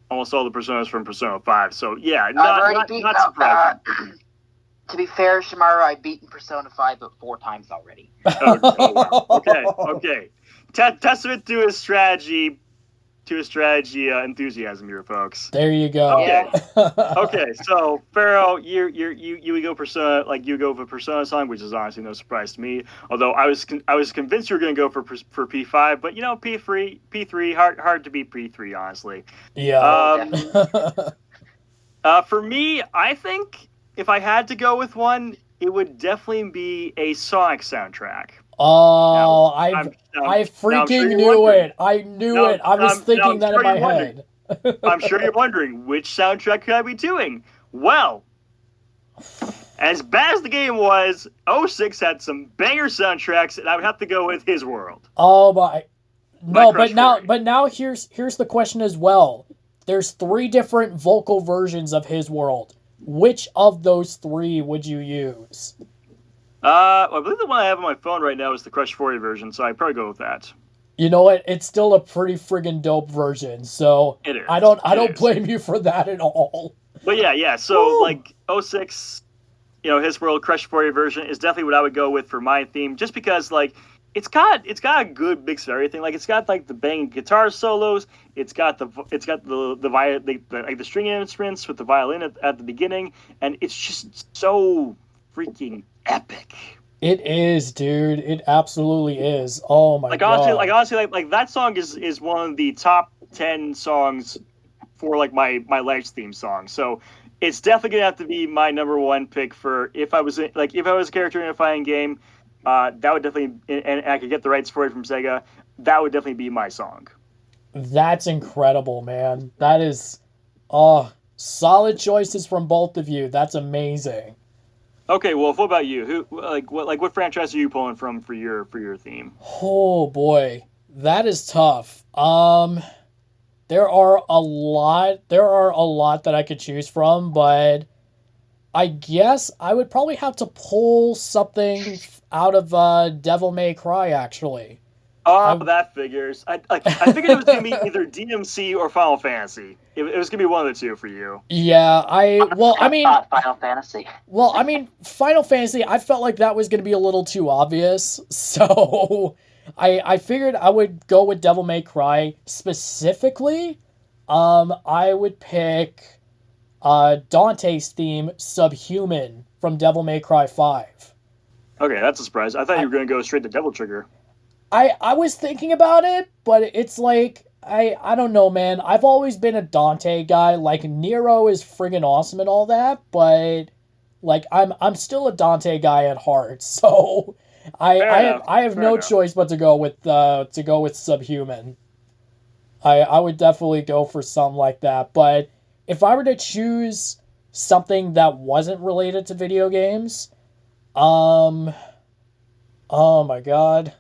personas from Persona 5, so yeah, not surprising. To be fair, Shimara, I've beaten Persona 5 about 4 times already. Oh, wow. Okay. Testament to his strategy enthusiasm here, folks. There you go. Okay. Okay, so Pharaoh, you would go Persona, like you go for Persona song, which is honestly no surprise to me. Although I was convinced you were going to go for P5, but P3 hard to beat P3, honestly. Yeah. For me, I think if I had to go with one, it would definitely be a Sonic soundtrack. Oh, I freaking knew it. I knew it. I was thinking that in my head. I'm sure you're wondering, which soundtrack could I be doing? Well, As bad as the game was, '06 had some banger soundtracks, and I would have to go with His World. Oh my. No, Crush but now here's the question as well. There's 3 different vocal versions of His World. Which of those 3 would you use? I believe the one I have on my phone right now is the Crush 40 version, so I'd probably go with that. You know what? It's still a pretty friggin' dope version, so It is. I don't blame you for that at all. But yeah. So Woo! like '06, His World Crush 40 version is definitely what I would go with for my theme, just because like it's got a good mix of everything. Like it's got like the banging guitar solos, it's got the string instruments with the violin at the beginning, and it's just so freaking epic. It is, dude. It absolutely is. Oh my god. Honestly, that song is one of the top 10 songs for like my life's theme song. So it's definitely gonna have to be my number 1 pick for if I was a character in a fighting game. That would definitely, and I could get the rights for it from Sega. That would definitely be my song. That's incredible, man. That is, solid choices from both of you. That's amazing. Okay, well, what about you? What franchise are you pulling from for your theme? Oh boy, that is tough. There are a lot that I could choose from, but I guess I would probably have to pull something out of Devil May Cry, actually. That figures. I figured it was going to be either DMC or Final Fantasy. It was going to be one of the two for you. Yeah, Final Fantasy. Well, I mean, Final Fantasy, I felt like that was going to be a little too obvious, so I figured I would go with Devil May Cry. Specifically, I would pick Dante's theme, Subhuman, from Devil May Cry 5. Okay, that's a surprise. I thought you were going to go straight to Devil Trigger. I was thinking about it, but it's like, I don't know, man. I've always been a Dante guy. Like, Nero is friggin' awesome and all that, but like I'm still a Dante guy at heart. So I have no choice but to go with Subhuman. I would definitely go for something like that. But if I were to choose something that wasn't related to video games, oh my god.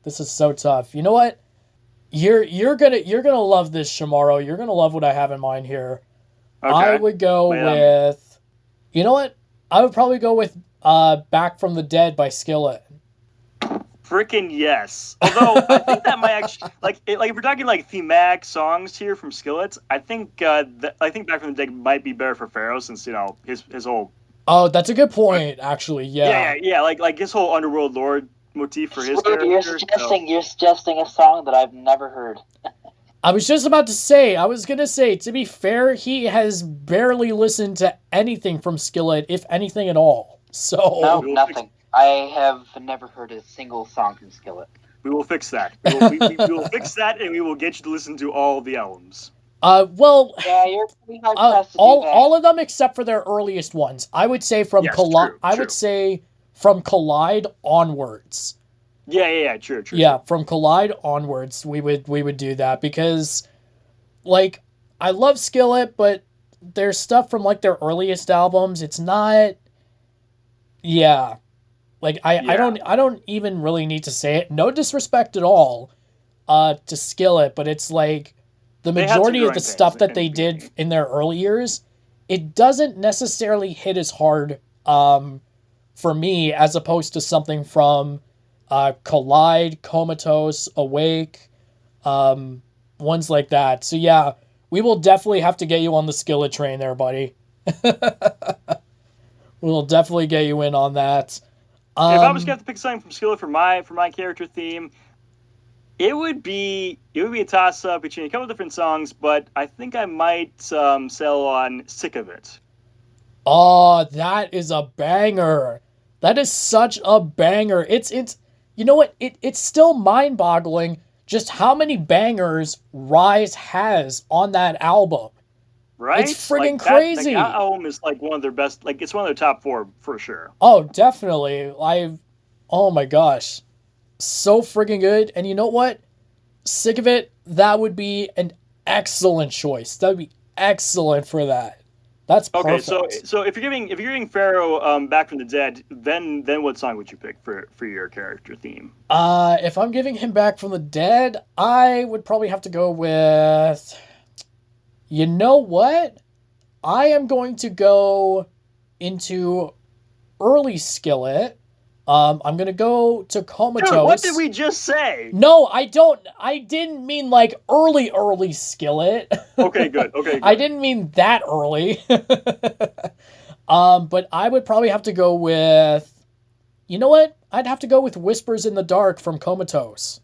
This is so tough. You know what? You're gonna love this, Shamaro. You're gonna love what I have in mind here. Okay. I would go with, you know what? I would probably go with Back from the Dead by Skillet. Freaking yes. Although I think that might actually if we're talking like thematic songs here from Skillet, I think Back from the Dead might be better for Pharaoh since his whole. Oh, that's a good point. Actually, yeah. Yeah. Like his whole Underworld Lord motif for his character. You're suggesting a song that I've never heard. I was just about to say, to be fair, he has barely listened to anything from Skillet, if anything at all. So no, nothing. I have never heard a single song from Skillet. We will fix that. We will fix that, and we will get you to listen to all the albums. Well, yeah, you're pretty hard pressed to do that. All of them except for their earliest ones. I would say from from Collide onwards. Yeah, true. Yeah, from Collide onwards, we would do that because, like, I love Skillet, but there's stuff from like their earliest albums. It's not. Yeah, like I don't even really need to say it. No disrespect at all, to Skillet, but it's like the majority of the stuff that they did in their early years, it doesn't necessarily hit as hard, for me, as opposed to something from Collide, Comatose, Awake, ones like that. So yeah, we will definitely have to get you on the Skillet train there, buddy. We'll definitely get you in on that. If I was going to pick something from Skillet for my character theme, it would be a toss up between a couple of different songs, but I think I might settle on Sick of It. Oh, that is a banger. That is such a banger. It's you know what? It's still mind-boggling just how many bangers Rise has on that album. Right? It's friggin' crazy. That album is like one of their best. Like it's one of their top 4 for sure. Oh, definitely. Oh my gosh, so friggin' good. And you know what? Sick of It. That would be an excellent choice. That would be excellent for that. That's Okay, perfect. so if you're giving Pharaoh back from the dead, then what song would you pick for your character theme? If I'm giving him back from the dead, I would probably have to go with. You know what? I am going to go into early Skillet. I'm gonna go to Dude, what did Comatose. we just say? No, I don't. I didn't mean like early Skillet. Okay, good. Okay, I good. didn't mean that early. But I would probably have to go with. You know what? I'd have to go with Whispers in the Dark from Comatose.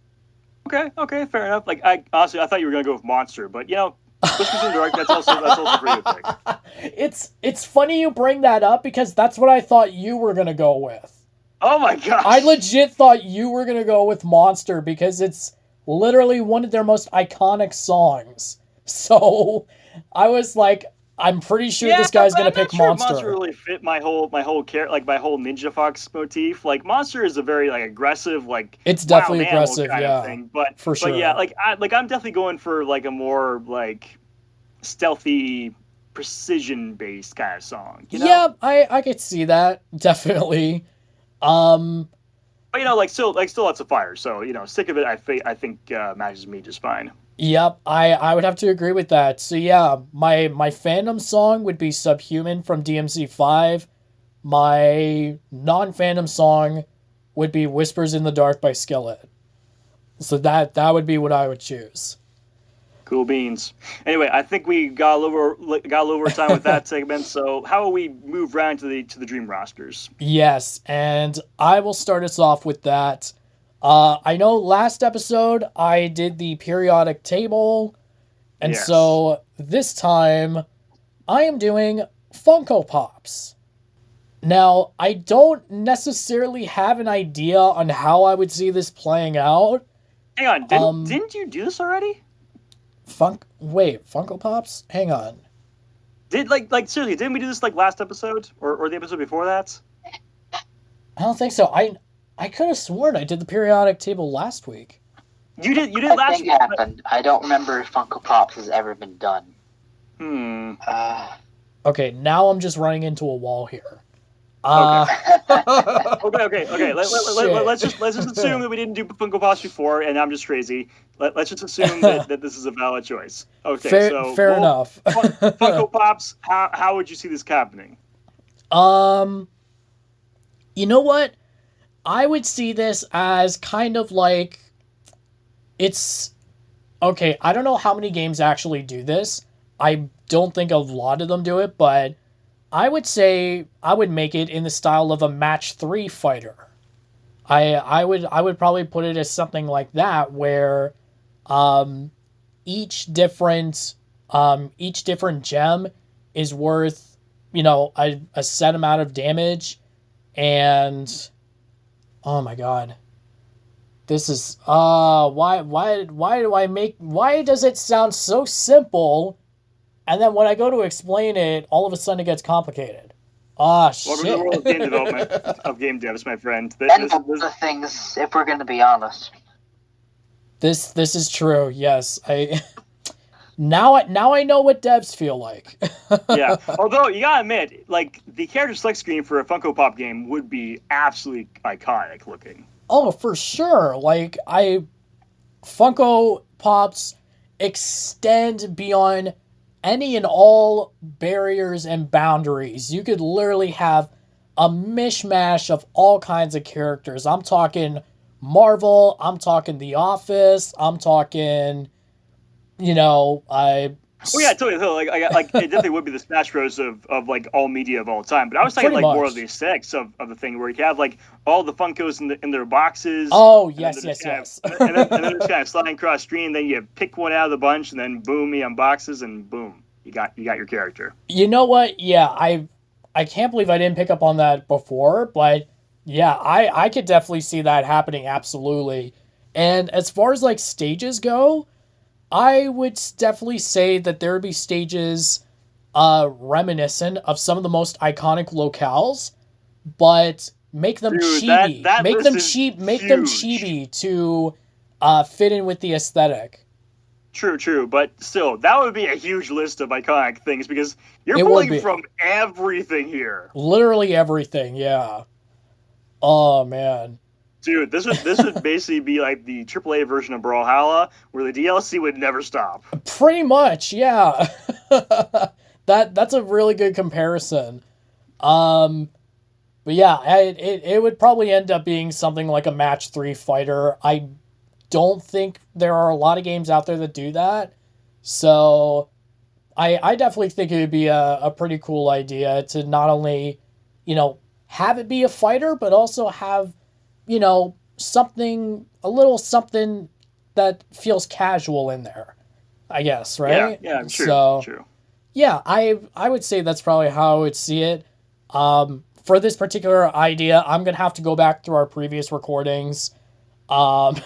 Okay, fair enough. Like I honestly, I thought you were gonna go with Monster, but Whispers in the Dark. That's also a pretty good pick. It's funny you bring that up because that's what I thought you were gonna go with. Oh my gosh! I legit thought you were gonna go with Monster because it's literally one of their most iconic songs. So I was like, I'm pretty sure Yeah, this guy's but gonna I'm not pick sure if Monster Monster. really fit my whole Ninja Fox motif. Like Monster is a very like aggressive, like It's definitely wild animal aggressive, kind of yeah, thing. But for but yeah, sure. I'm definitely going for like a more like stealthy, precision based kind of song. Yeah, I could see that definitely. Um, But still lots of fire. So sick of it. I think matches me just fine. Yep, I would have to agree with that. So yeah, my fandom song would be Subhuman from DMC5. My non-fandom song would be Whispers in the Dark by Skillet. So that would be what I would choose. Cool beans. Anyway, I think we got a little over time with that segment. So how will we move round to the dream rosters? Yes, and I will start us off with that. I know last episode I did the periodic table, and Yes. so this time I am doing Funko Pops. Now, I don't necessarily have an idea on how I would see this playing out. Hang on, didn't Um, didn't you do this already? Wait, Funko Pops? Hang on. Did like seriously? Didn't we do this like last episode or the episode before that? I don't think so. I could have sworn I did the periodic table last week. You did I last think week. happened. I don't remember if Funko Pops has ever been done. Hmm. Uh, Okay, now I'm just running into a wall here. Okay. Uh, Okay. Let's shit. just assume that we didn't do Funko Pops before, and I'm just crazy. Let's just assume that this is a valid choice. Okay, so Fair enough. Funko Pops. How would you see this happening? um, you know what? I would see this as kind of like it's okay. I don't know how many games actually do this. I don't think a lot of them do it, but I would say I would make it in the style of a match 3 fighter. I would probably put it as something like that where um each different each different gem is worth, a set amount of damage, and oh my god. This is why does it sound so simple, and then when I go to explain it, all of a sudden it gets complicated. Ah, Welcome to the shit. world of game development, of game devs, my friend. and the things, if we're going to be honest. This is true. Yes, I now I know what devs feel like. Yeah. Although you gotta admit, like the character select screen for a Funko Pop game would be absolutely iconic looking. Oh, for sure. Like I Funko Pops extend beyond any and all barriers and boundaries. You could literally have a mishmash of all kinds of characters. I'm talking Marvel, I'm talking The Office, I'm talking, I Oh yeah, totally. Like it definitely would be the Smash Bros of like all media of all time. But I was talking pretty like more of the much. aesthetics of the thing where you have like all the Funkos in their boxes, Oh, and then yes, they're just yes, kind of yes. and then just kind of sliding across screen. Then you pick one out of the bunch, and then boom, he unboxes, and boom, you got your character. You know what? Yeah, I can't believe I didn't pick up on that before, but yeah, I could definitely see that happening absolutely. And as far as like stages go, I would definitely say that there would be stages reminiscent of some of the most iconic locales, but make them Dude, chibi. that list is Make them huge. chibi to fit in with the aesthetic. True. But still, that would be a huge list of iconic things because you're It would pulling be. from everything here. Literally everything, yeah. Oh, man. Dude, this would basically be like the AAA version of Brawlhalla, where the DLC would never stop. Pretty much, yeah. That's a really good comparison. But yeah, it would probably end up being something like a match 3 fighter. I don't think there are a lot of games out there that do that. So I definitely think it would be a pretty cool idea to not only, have it be a fighter, but also have, a little something that feels casual in there, I guess, right? Yeah, true, So, true. yeah, I would say that's probably how I would see it. For this particular idea, I'm gonna have to go back through our previous recordings, um,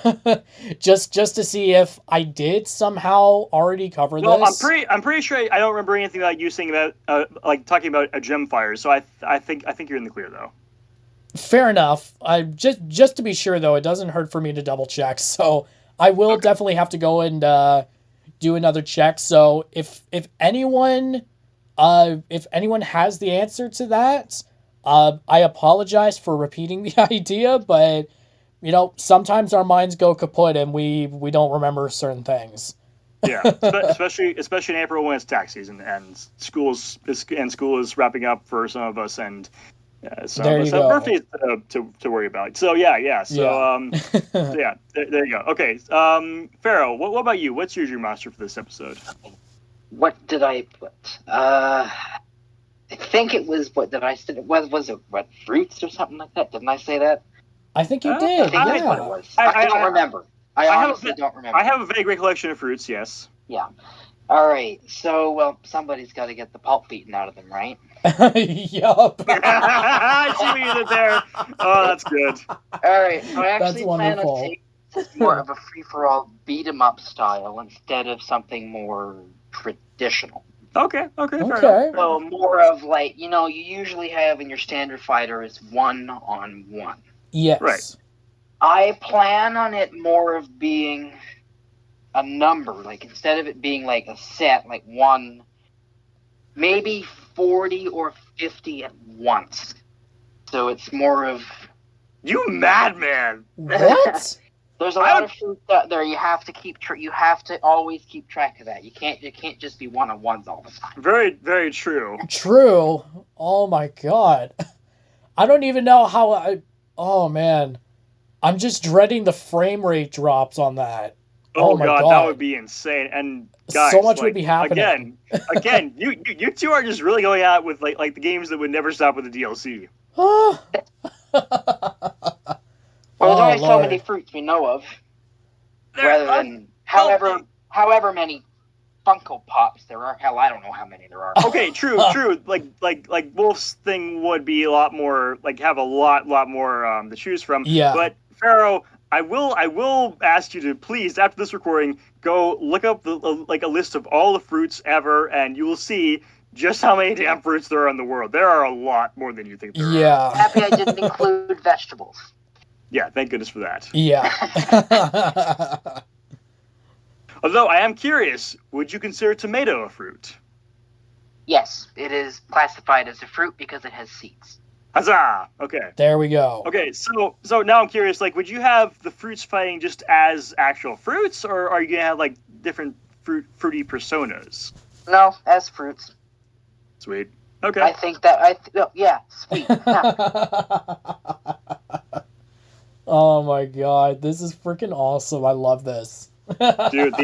just to see if I did somehow already cover Well, this. I'm pretty sure I don't remember anything about you saying about like talking about a gem fire. So I think you're in the clear though. Fair enough. I just to be sure though, it doesn't hurt for me to double check. So I will definitely have to go and do another check. So if anyone has the answer to that, I apologize for repeating the idea, but sometimes our minds go kaput and we don't remember certain things. Yeah, especially in April when it's tax season and school is wrapping up for some of us, and some There of you us have go. birthdays to worry about. So yeah. So there you go. Okay, Pharaoh, what about you? What's your dream monster for this episode? What did I put? I think it was, what did I say? Was it what, fruits or something like that? Didn't I say that? I think you I did. think that's what it Yeah. was. I don't remember. I honestly don't remember. I have a vague recollection of fruits. Yes. Yeah. All right. So, well, somebody's got to get the pulp beaten out of them, right? Yup. I see what you did there. Oh, that's good. All right. So I actually That's plan on wonderful. taking this more of a free-for-all beat-em-up style instead of something more traditional. Okay. Fair Okay. enough. So more of like, you usually have in your standard fighter is 1-on-1. Yes. Right. I plan on it more of being a number, like instead of it being like a set, like one, maybe 40 or 50 at once. So it's more of... You madman! What? There's a lot of fruits out there. You have to you have to always keep track of that. You can't just be one-on-ones all the time. Very, very true. True. Oh my god. I don't even know how oh man. I'm just dreading the frame rate drops on that. Oh my god, that would be insane. And guys, so much would be happening. Again, you two are just really going out with like the games that would never stop with the DLC. Well, there's only so Lord. many fruits we know of, rather than however many Funko Pops there are. Hell, I don't know how many there are. Okay, true. Like Wolf's thing would be a lot more, like have a lot more to choose from. Yeah. But Pharaoh, I will ask you to please, after this recording, go look up a list of all the fruits ever, and you will see just how many damn fruits there are in the world. There are a lot more than you think there are. Yeah. Happy I didn't include vegetables. Yeah, thank goodness for that. Yeah. Although I am curious, would you consider tomato a fruit? Yes, it is classified as a fruit because it has seeds. Huzzah! Okay. There we go. Okay, so now I'm curious, like, would you have the fruits fighting just as actual fruits, or are you gonna have like different fruity personas? No, as fruits. Sweet. Okay. I think that yeah, sweet. Oh my god, this is freaking awesome. I love this. dude,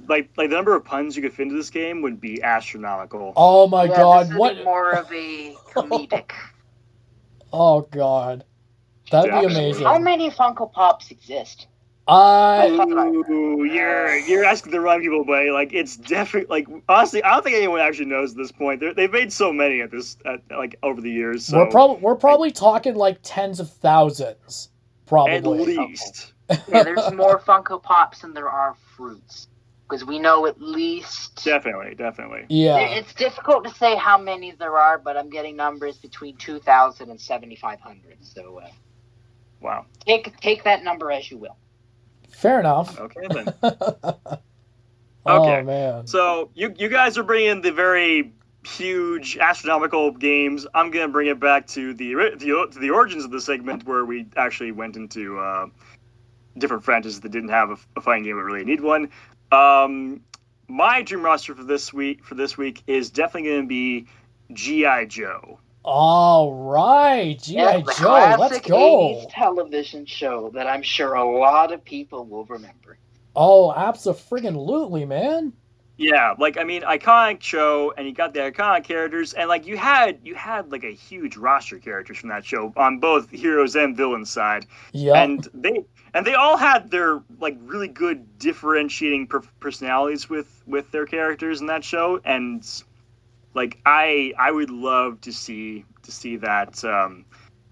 like the number of puns you could fit into this game would be astronomical. Oh my Yeah, god, this what? Is more of a comedic. Oh god, that'd be Actually, amazing. How many Funko Pops exist? Ooh, you're asking the wrong people, but like it's definitely like honestly, I don't think anyone actually knows at this point. They've made so many like over the years. So we're probably talking like tens of thousands, probably. at least. Yeah, there's more Funko Pops than there are fruits. Because we know at least... Definitely. Yeah. It's difficult to say how many there are, but I'm getting numbers between 2,000 and 7,500. So, wow. Take that number as you will. Fair enough. Okay, then. Okay, Oh man. so you guys are bringing the very huge astronomical games. I'm gonna bring it back to the origins of the segment where we actually went into different franchises that didn't have a fighting game but really need one. My dream roster for this week is definitely going to be GI Joe. All right, Yeah, G.I. the Joe, let's classic 80s go. television show that I'm sure a lot of people will remember. Oh, abso-friggin-lutely, man. Yeah, like I mean, iconic show, and you got the iconic characters, and like you had like a huge roster of characters from that show on both heroes and villains side, Yep. and they all had their like really good differentiating personalities with their characters in that show, and like I would love to see that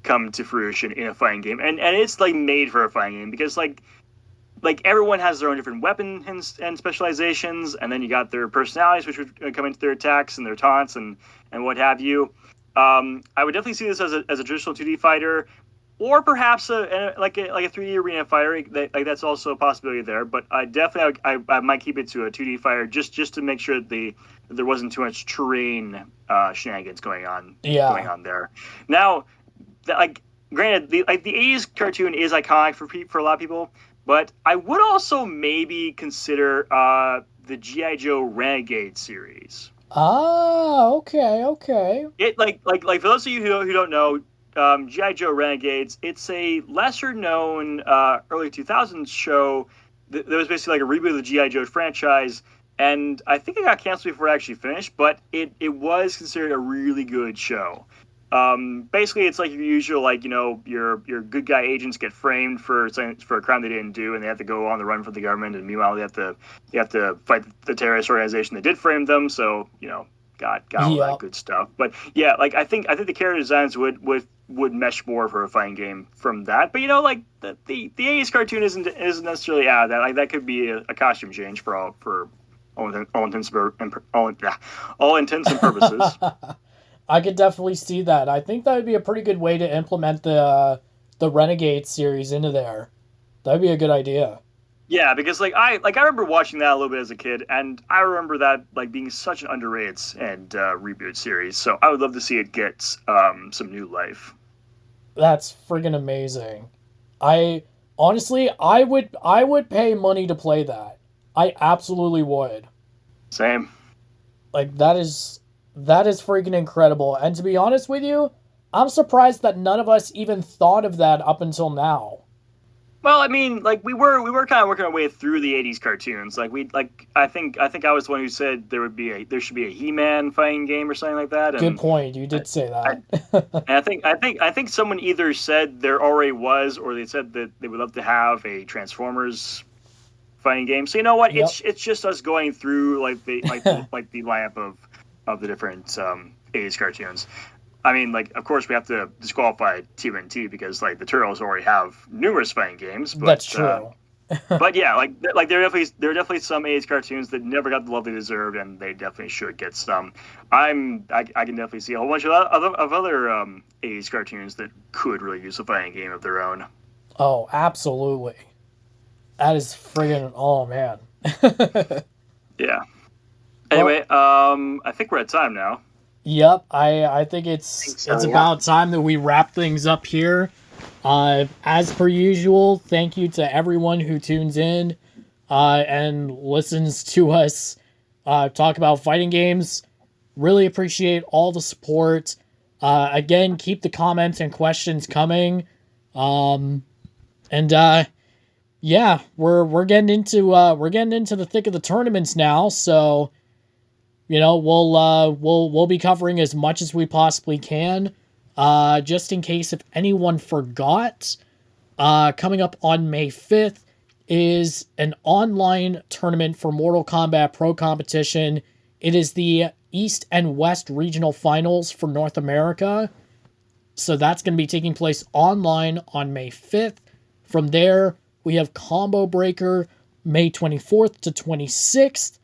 come to fruition in a fighting game, and it's like made for a fighting game because like everyone has their own different weapon and specializations, and then you got their personalities, which would come into their attacks and their taunts and what have you. I would definitely see this as a traditional 2D fighter, or perhaps like a 3D arena fighter. Like that's also a possibility there. But I definitely I might keep it to a 2D fighter just to make sure that there wasn't too much terrain shenanigans going on Yeah. there. Now, like granted, the 80s cartoon is iconic for a lot of people, but I would also maybe consider the GI Joe Renegade series. Ah, okay, okay. It like for those of you who don't know, GI Joe Renegades. It's a lesser known early 2000s show that was basically like a reboot of the GI Joe franchise, and I think it got canceled before it actually finished. But it was considered a really good show. Basically, it's like your usual, like your good guy agents get framed for a crime they didn't do, and they have to go on the run from the government. And meanwhile, they have to fight the terrorist organization that did frame them. So got all that Yep. good stuff. But yeah, like I think the character designs would mesh more for a fighting game from that. But like the 80s cartoon isn't necessarily out of that. Like that could be a costume change for all intents and purposes. I could definitely see that. I think that would be a pretty good way to implement the Renegade series into there. That'd be a good idea. Yeah, because I remember watching that a little bit as a kid, and I remember that like being such an underrated and reboot series. So I would love to see it get some new life. That's friggin' amazing. I honestly, I would pay money to play that. I absolutely would. Same. Like that is freaking incredible. And to be honest with you, I'm surprised that none of us even thought of that up until now. Well, I mean, like we were kind of working our way through the '80s cartoons. I think I was the one who said there should be a He-Man fighting game or something like that. Good And point. You did say that. I think someone either said there already was, or they said that they would love to have a Transformers fighting game. So you know what? Yep. It's just us going through like the lineup of the different '80s cartoons. I mean, like, of course, we have to disqualify TMNT because, like, the Turtles already have numerous fighting games. But, That's true. but yeah, like there are definitely some '80s cartoons that never got the love they deserved, and they definitely should get some. I can definitely see a whole bunch of other '80s cartoons that could really use a fighting game of their own. Oh, absolutely. That is friggin' oh man. Yeah. Well, Anyway, I think we're at time now. yep, I think it's So, yeah. about time that we wrap things up here. As per usual, thank you to everyone who tunes in and listens to us talk about fighting games. Really appreciate all the support. Again, keep the comments and questions coming. And yeah, we're getting into the thick of the tournaments now, so we'll be covering as much as we possibly can. Just in case if anyone forgot, coming up on May 5th is an online tournament for Mortal Kombat Pro competition. It is the East and West Regional Finals for North America. So that's going to be taking place online on May 5th. From there, we have Combo Breaker May 24th to 26th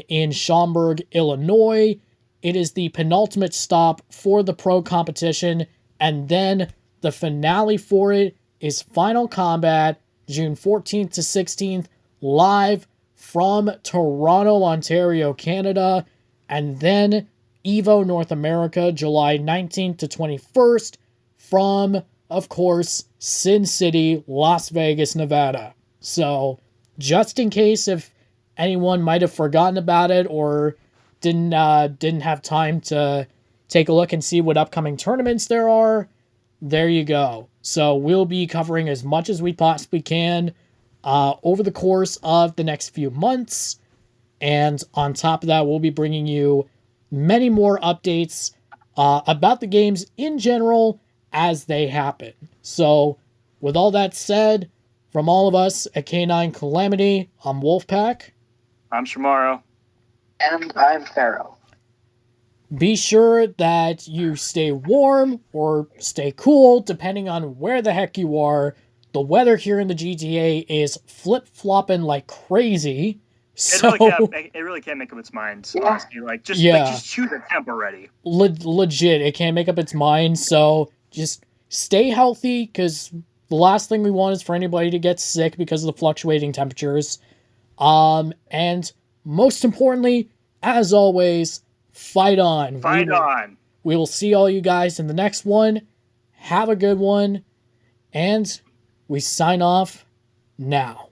in Schaumburg, Illinois. It is the penultimate stop for the pro competition. And then the finale for it is Final Combat, June 14th to 16th, live from Toronto, Ontario, Canada, and then EVO North America, July 19th to 21st, from, of course, Sin City, Las Vegas, Nevada. So, just in case if anyone might have forgotten about it or didn't have time to take a look and see what upcoming tournaments there are, there you go. So we'll be covering as much as we possibly can over the course of the next few months. And on top of that, we'll be bringing you many more updates about the games in general as they happen. So with all that said, from all of us at K9 Calamity, I'm Wolfpack. I'm Shamaro. And I'm Pharaoh. Be sure that you stay warm or stay cool, depending on where the heck you are. The weather here in the GTA is flip-flopping like crazy. So, it really can't make up its mind, honestly. Just choose a temp already. Legit, it can't make up its mind. So just stay healthy, because the last thing we want is for anybody to get sick because of the fluctuating temperatures. And most importantly, as always, fight on. Fight on. We will see all you guys in the next one. Have a good one. And we sign off now.